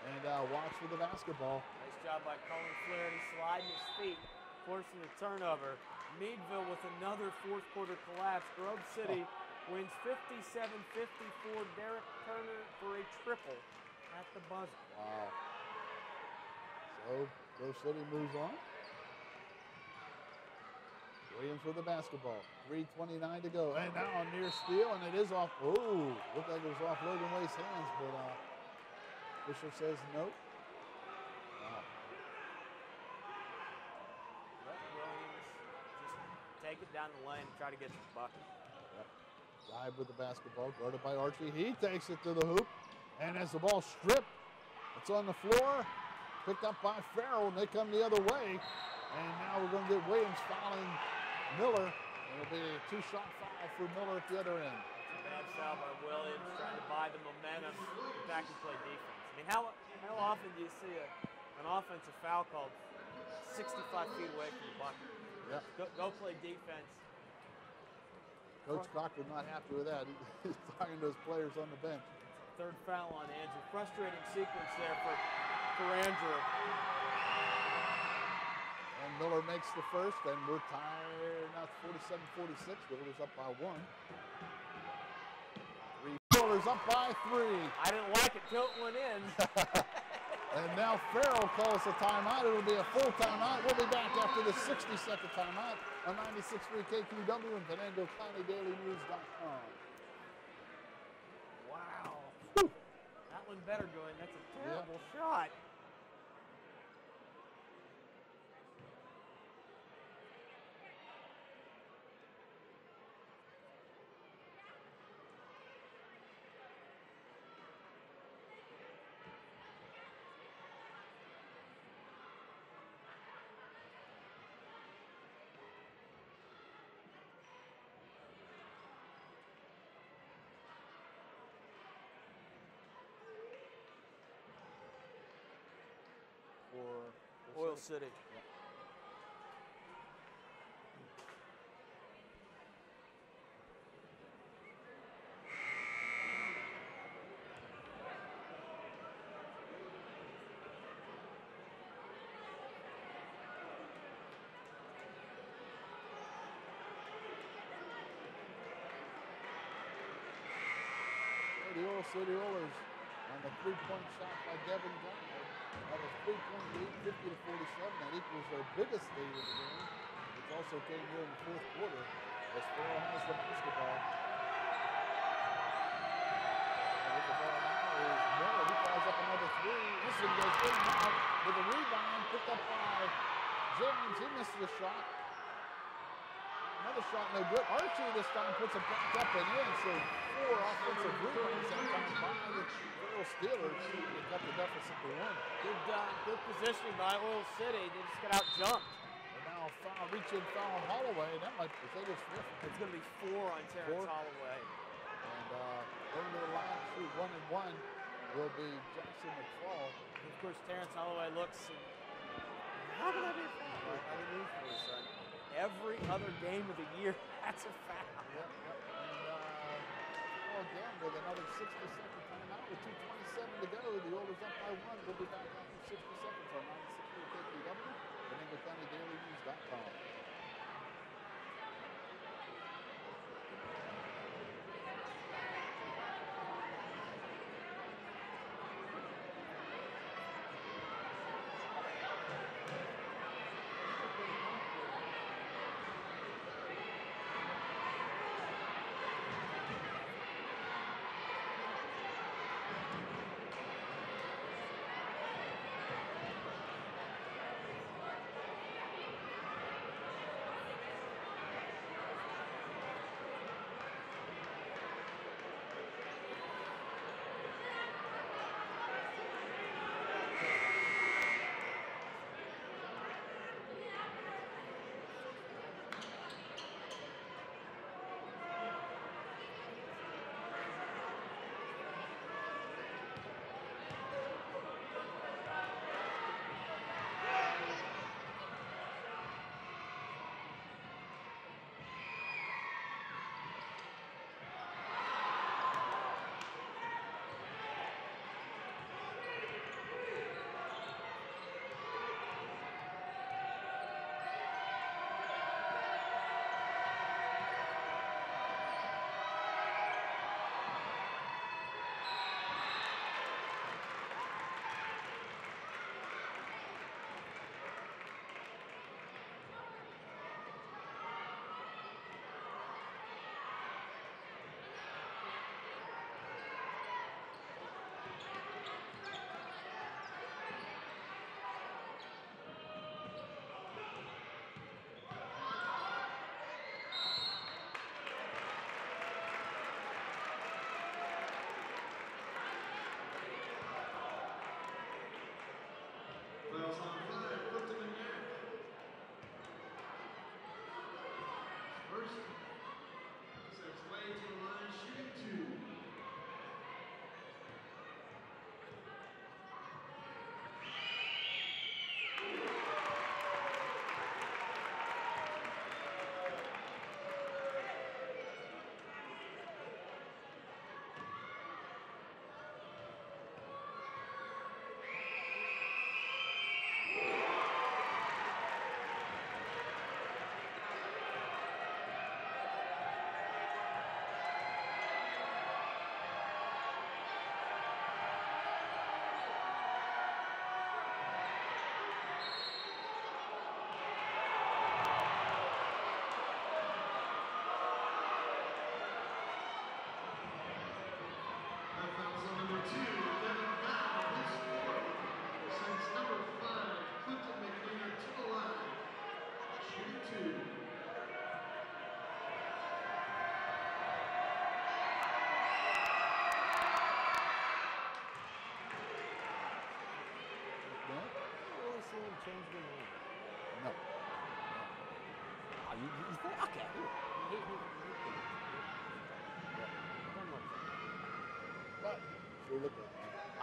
and walks with the basketball. Nice job by Colin Flaherty, sliding his feet, forcing the turnover. Meadville with another fourth quarter collapse. Grove City wins 57-54. Derek Turner for a triple at the buzzer. Wow. So Grove City moves on. Williams with the basketball. 3:29 to go. And now a near steal, and it is off. Oh, looked like it was off Logan Way's hands, but official says no. Wow. Let Williams just take it down the lane and try to get to the bucket. Yep. Dive with the basketball, guarded by Archie. He takes it to the hoop, and as the ball stripped, it's on the floor. Picked up by Farrell, and they come the other way. And now we're going to get Williams fouling Miller. It'll be a 2-shot foul for Miller at the other end. It's a bad foul by Williams, trying to buy the momentum, get back and play defense. I mean, how often do you see an offensive foul called 65 feet away from the bucket? Yep. Go play defense. Coach Cochran not happy with that. He's talking to his players on the bench. Third foul on Andrew. Frustrating sequence there for Andrew. And Miller makes the first, and we're tied. Now it's 47-46. The Oilers up by 1. Oilers up by 3. I didn't like it till it went in. And now Farrell calls a timeout. It'll be a full timeout. We'll be back after the 60-second timeout on 96.3 KQW and VenangoCountyDailyNews.com. Wow. That one better go in. That's a terrible shot. For Oil City. Yeah. The Oil City Oilers on the three-point shot by Devin Gunn. At a three-point lead, 50 to 47. That equals their biggest lead of the game, which also came here in the fourth quarter as Farrell has the basketball. And with the ball now is Miller. He fires up another three. This one goes in now with a rebound picked up by James. He misses the shot. Another shot no good. Archie this time puts it back up and in. So 4 offensive rebounds that time by the Farrell Steelers. They cut the deficit to 1. Good positioning by Oil City. They just got out jumped. And now foul, reaching foul on Holloway. That might be his fifth. It's going to be 4 on Terrence Holloway. And going to the line to shoot 1 and 1 will be Jackson McFall. And of course, Terrence Holloway looks. How can that be a foul? I didn't move for his son. Every other game of the year, that's a foul. Yep. And again with another 60-second timeout with 2:27 to go. The Oilers up by 1. We'll be back after 60 seconds on 96.3 KQW and VenangoCountyDailyNews.com. Fouls on 5, put them in net. First, sets way to the line, shooting 2. You think, okay. But sure look at it.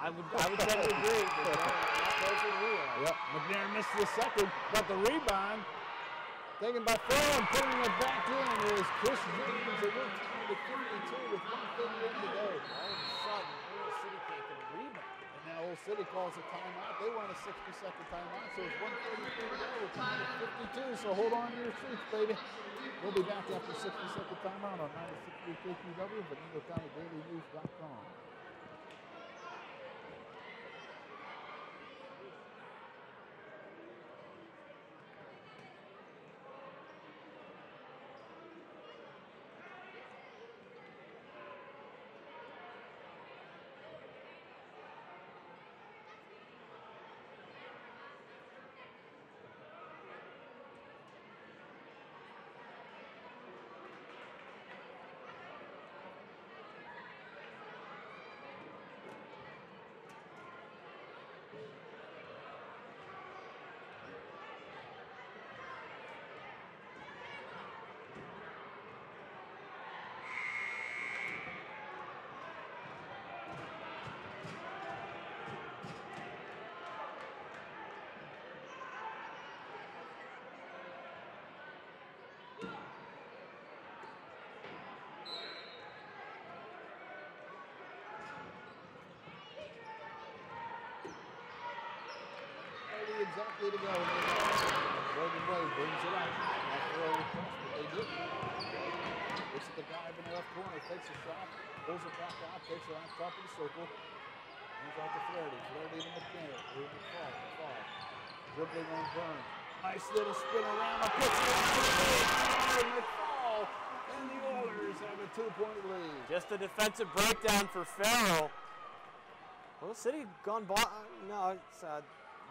I would tend to agree. But they're not closer than we are. Yep, McNair missed the second, but the rebound taken by Farrell and putting it back in is Chris James. It went tied at 52 with 1:38 to go. All of a sudden, Oil City can't get a rebound. And now Old City calls a timeout. They want a 60-second timeout, so it's 1:33 to go. We're tied at 52, so hold on to your seats, baby. We'll be back after 60-second timeout on 96.3 KQW, VernoCountyDailyNews.com. Exactly to go. Logan Way brings it up. After a request, but they didn't. Looks at the guy in the left corner, takes a shot, pulls it back out, takes it on top of the circle. Moves out to Flaherty. Flaherty to McNair. McFall. Dribbling on Burns. Nice little spin around. Puts it on McFall. And the Oilers have a 2-point lead. Just a defensive breakdown for Farrell. Well, City gone no, it's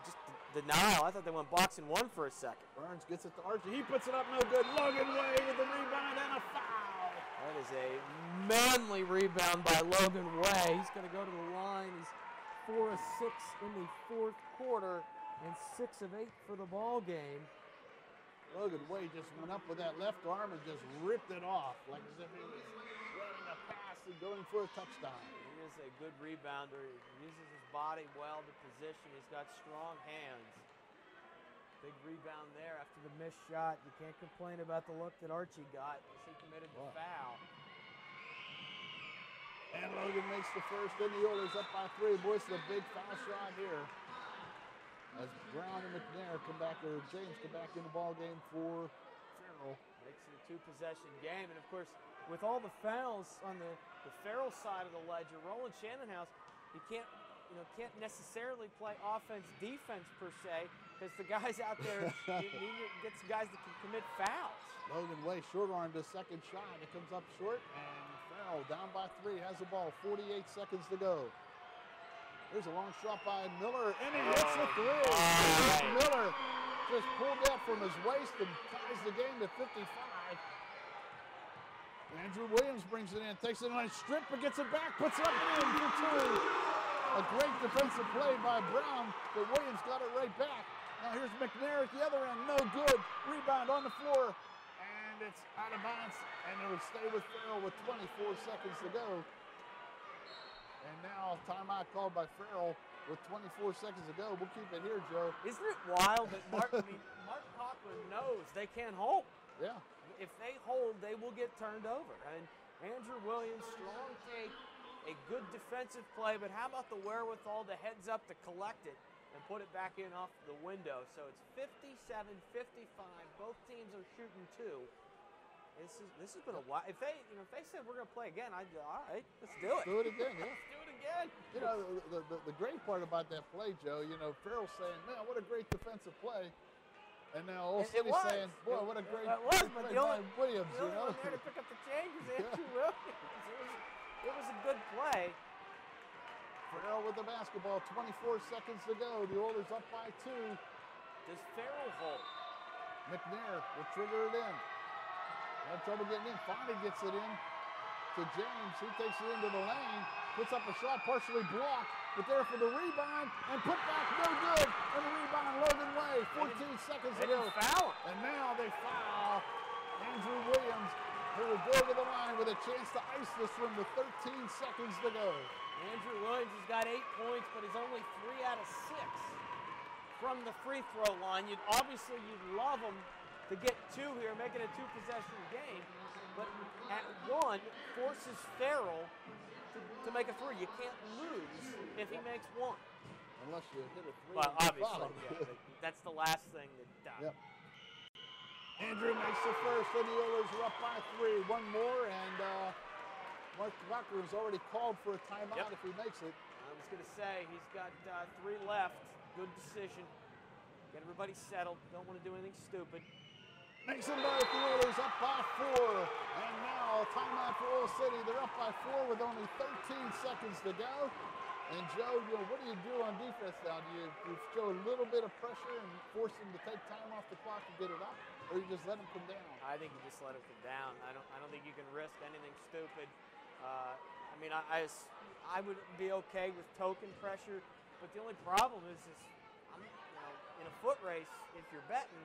just denial. I thought they went boxing one for a second. Burns gets it to Archie. He puts it up, no good. Logan Way with the rebound and a foul. That is a manly rebound by Logan Way. He's going to go to the line. He's 4 of 6 in the fourth quarter and 6 of 8 for the ball game. Logan Way just went up with that left arm and just ripped it off like as if he was running a pass and going for a touchdown. He is a good rebounder. He uses his body well to position. He's got strong hands. Big rebound there after the missed shot. You can't complain about the look that Archie got as he committed the foul. And Logan makes the first, then the Oilers up by 3. Boys, the big foul shot here. As Brown and McNair come back, or James come back in the ball game for Farrell. Makes it a 2-possession game. And of course, with all the fouls on the Farrell side of the ledger, Roland Shannonhouse, he can't necessarily play offense, defense per se, because the guys out there, you need to get some guys that can commit fouls. Logan Way short-armed his second shot. It comes up short, and Farrell down by 3, has the ball, 48 seconds to go. There's a long shot by Miller, and he hits the 3. Miller just pulled that from his waist and ties the game to 55. Andrew Williams brings it in, takes it on a strip, but gets it back, puts it up and in for 2. A great defensive play by Brown, but Williams got it right back. Now here's McNair at the other end, no good. Rebound on the floor, and it's out of bounds, and it'll stay with Farrell with 24 seconds to go. And now timeout called by Farrell with 24 seconds to go. We'll keep it here, Joe. Isn't it wild that Mark Cochran knows they can't hold? Yeah. If they hold, they will get turned over. And Andrew Williams, strong take, a good defensive play, but how about the wherewithal, the heads up to collect it and put it back in off the window? So it's 57-55. Both teams are shooting 2. This has been a while. If they said we're going to play again, I'd all right, let's do it. Do it again, yeah. Let's do it again. You know, the great part about that play, Joe, you know, Farrell's saying, man, what a great defensive play. And now Old City's saying, boy, what a great play by the Williams, you only know. one there to pick up the change was Andrew Williams. It was a good play. Farrell with the basketball, 24 seconds to go. The Oilers up by 2. Does Farrell hold? McNair will trigger it in. Had trouble getting in. Finally gets it in to James. He takes it into the lane, puts up a shot, partially blocked, but there for the rebound, and put back, no good. And the rebound, Logan Way, 14 seconds to go. Foul. And now they foul who will go to the line with a chance to ice this one with 13 seconds to go. Andrew Williams has got 8 points, but is only 3 out of 6 from the free throw line. Obviously you'd love him to get 2 here, make it a 2-possession game, but at 1 forces Farrell to make a 3. You can't lose if he makes 1. Unless you hit a 3. Well, obviously, yeah, that's the last thing that. Yep. Andrew makes the first, and the Oilers are up by 3. One more, and Mark Walker has already called for a timeout if he makes it. I was going to say, he's got 3 left. Good decision. Get everybody settled. Don't want to do anything stupid. Makes them both. The Oilers up by 4. And now a timeout for Oil City. They're up by 4 with only 13 seconds to go. And Joe, what do you do on defense now? Do you show a little bit of pressure and force them to take time off the clock to get it up, or you just let them come down? I think you just let them come down. I don't think you can risk anything stupid. I mean, I would be okay with token pressure, but the only problem is in a foot race, if you're betting,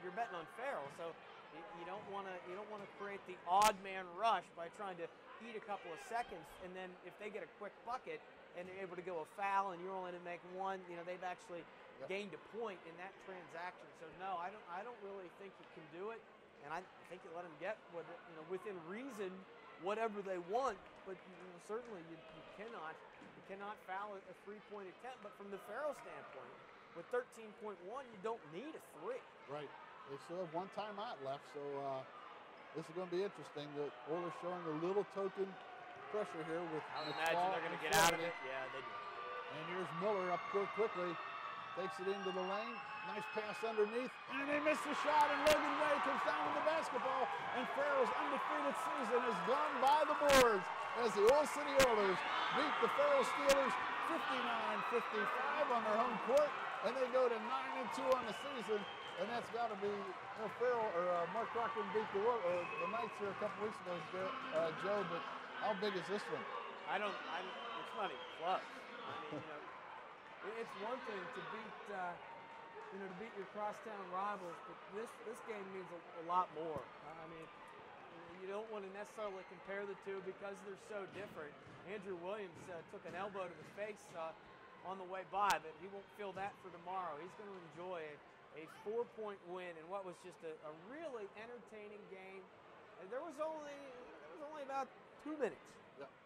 you're betting on Farrell. So you don't want to create the odd man rush by trying to eat a couple of seconds, and then if they get a quick bucket and they're able to go a foul and you're only to make 1, they've actually gained a point in that transaction. So no, I don't really think you can do it, and I think you let them get within reason whatever they want, but certainly you cannot foul a 3-point attempt. But from the Farrell standpoint, with 13.1, you don't need a 3. Right. They still have 1 timeout left, so this is going to be interesting. The Oilers showing a little token pressure here with. I would imagine they're going to get out of it. Yeah, they do. And here's Miller up court quickly, takes it into the lane. Nice pass underneath, and they miss the shot, and Logan Way comes down with the basketball, and Farrell's undefeated season is gone by the boards as the Oil City Oilers beat the Farrell Steelers 59-55 on their home court, and they go to 9-2 on the season. And that's got to be Farrell or Mark Rockland beat the Knights here a couple weeks ago, Joe. But how big is this one? It's not even close. I mean, it's one thing to beat your crosstown rivals, but this game means a lot more. I mean, you don't want to necessarily compare the two because they're so different. Andrew Williams took an elbow to the face on the way by, but he won't feel that for tomorrow. He's going to enjoy it. A 4-point win in what was just a really entertaining game. And there was only about 2 minutes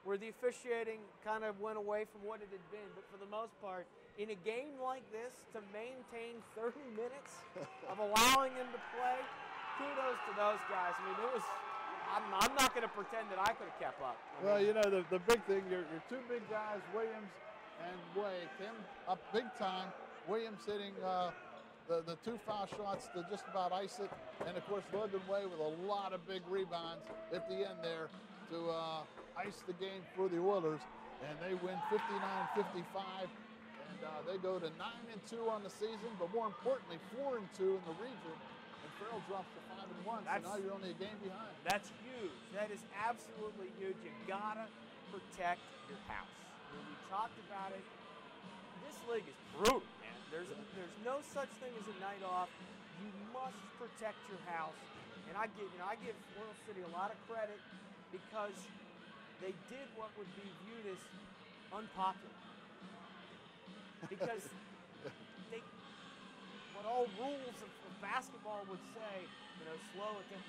where the officiating kind of went away from what it had been. But for the most part, in a game like this, to maintain 30 minutes of allowing them to play, kudos to those guys. I mean, it was. I'm not going to pretend that I could have kept up. The big thing, your 2 big guys, Williams and Way, came up big time. Williams hitting the 2 foul shots to just about ice it. And, of course, Logan Way with a lot of big rebounds at the end there to ice the game for the Oilers. And they win 59-55. And they go to 9-2 on the season, but more importantly, 4-2 in the region. And Farrell drops to 5-1, so now you're only a game behind. That's huge. That is absolutely huge. You gotta protect your house. We talked about it. This league is brutal, man. There's no such thing as a night off. You must protect your house. And I give Oil City a lot of credit because they did what would be viewed as unpopular. Because what all rules of basketball would say, slow it down.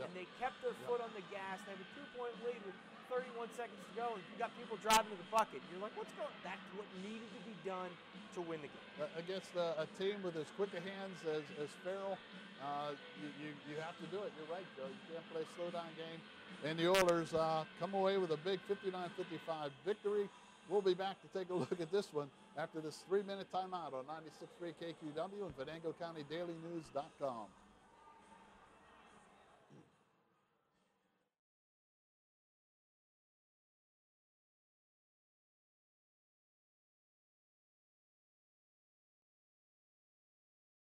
And they kept their foot on the gas. They have a 2-point lead with 31 seconds to go, and you got people driving to the bucket. You're like, what's going on? That's what needed to be done to win the game. Against a team with as quick a hands as Farrell, you have to do it. You're right, Joe. You can't play a slow-down game. And the Oilers come away with a big 59-55 victory. We'll be back to take a look at this one after this 3-minute timeout on 96.3 KQW and VenangoCountyDailyNews.com.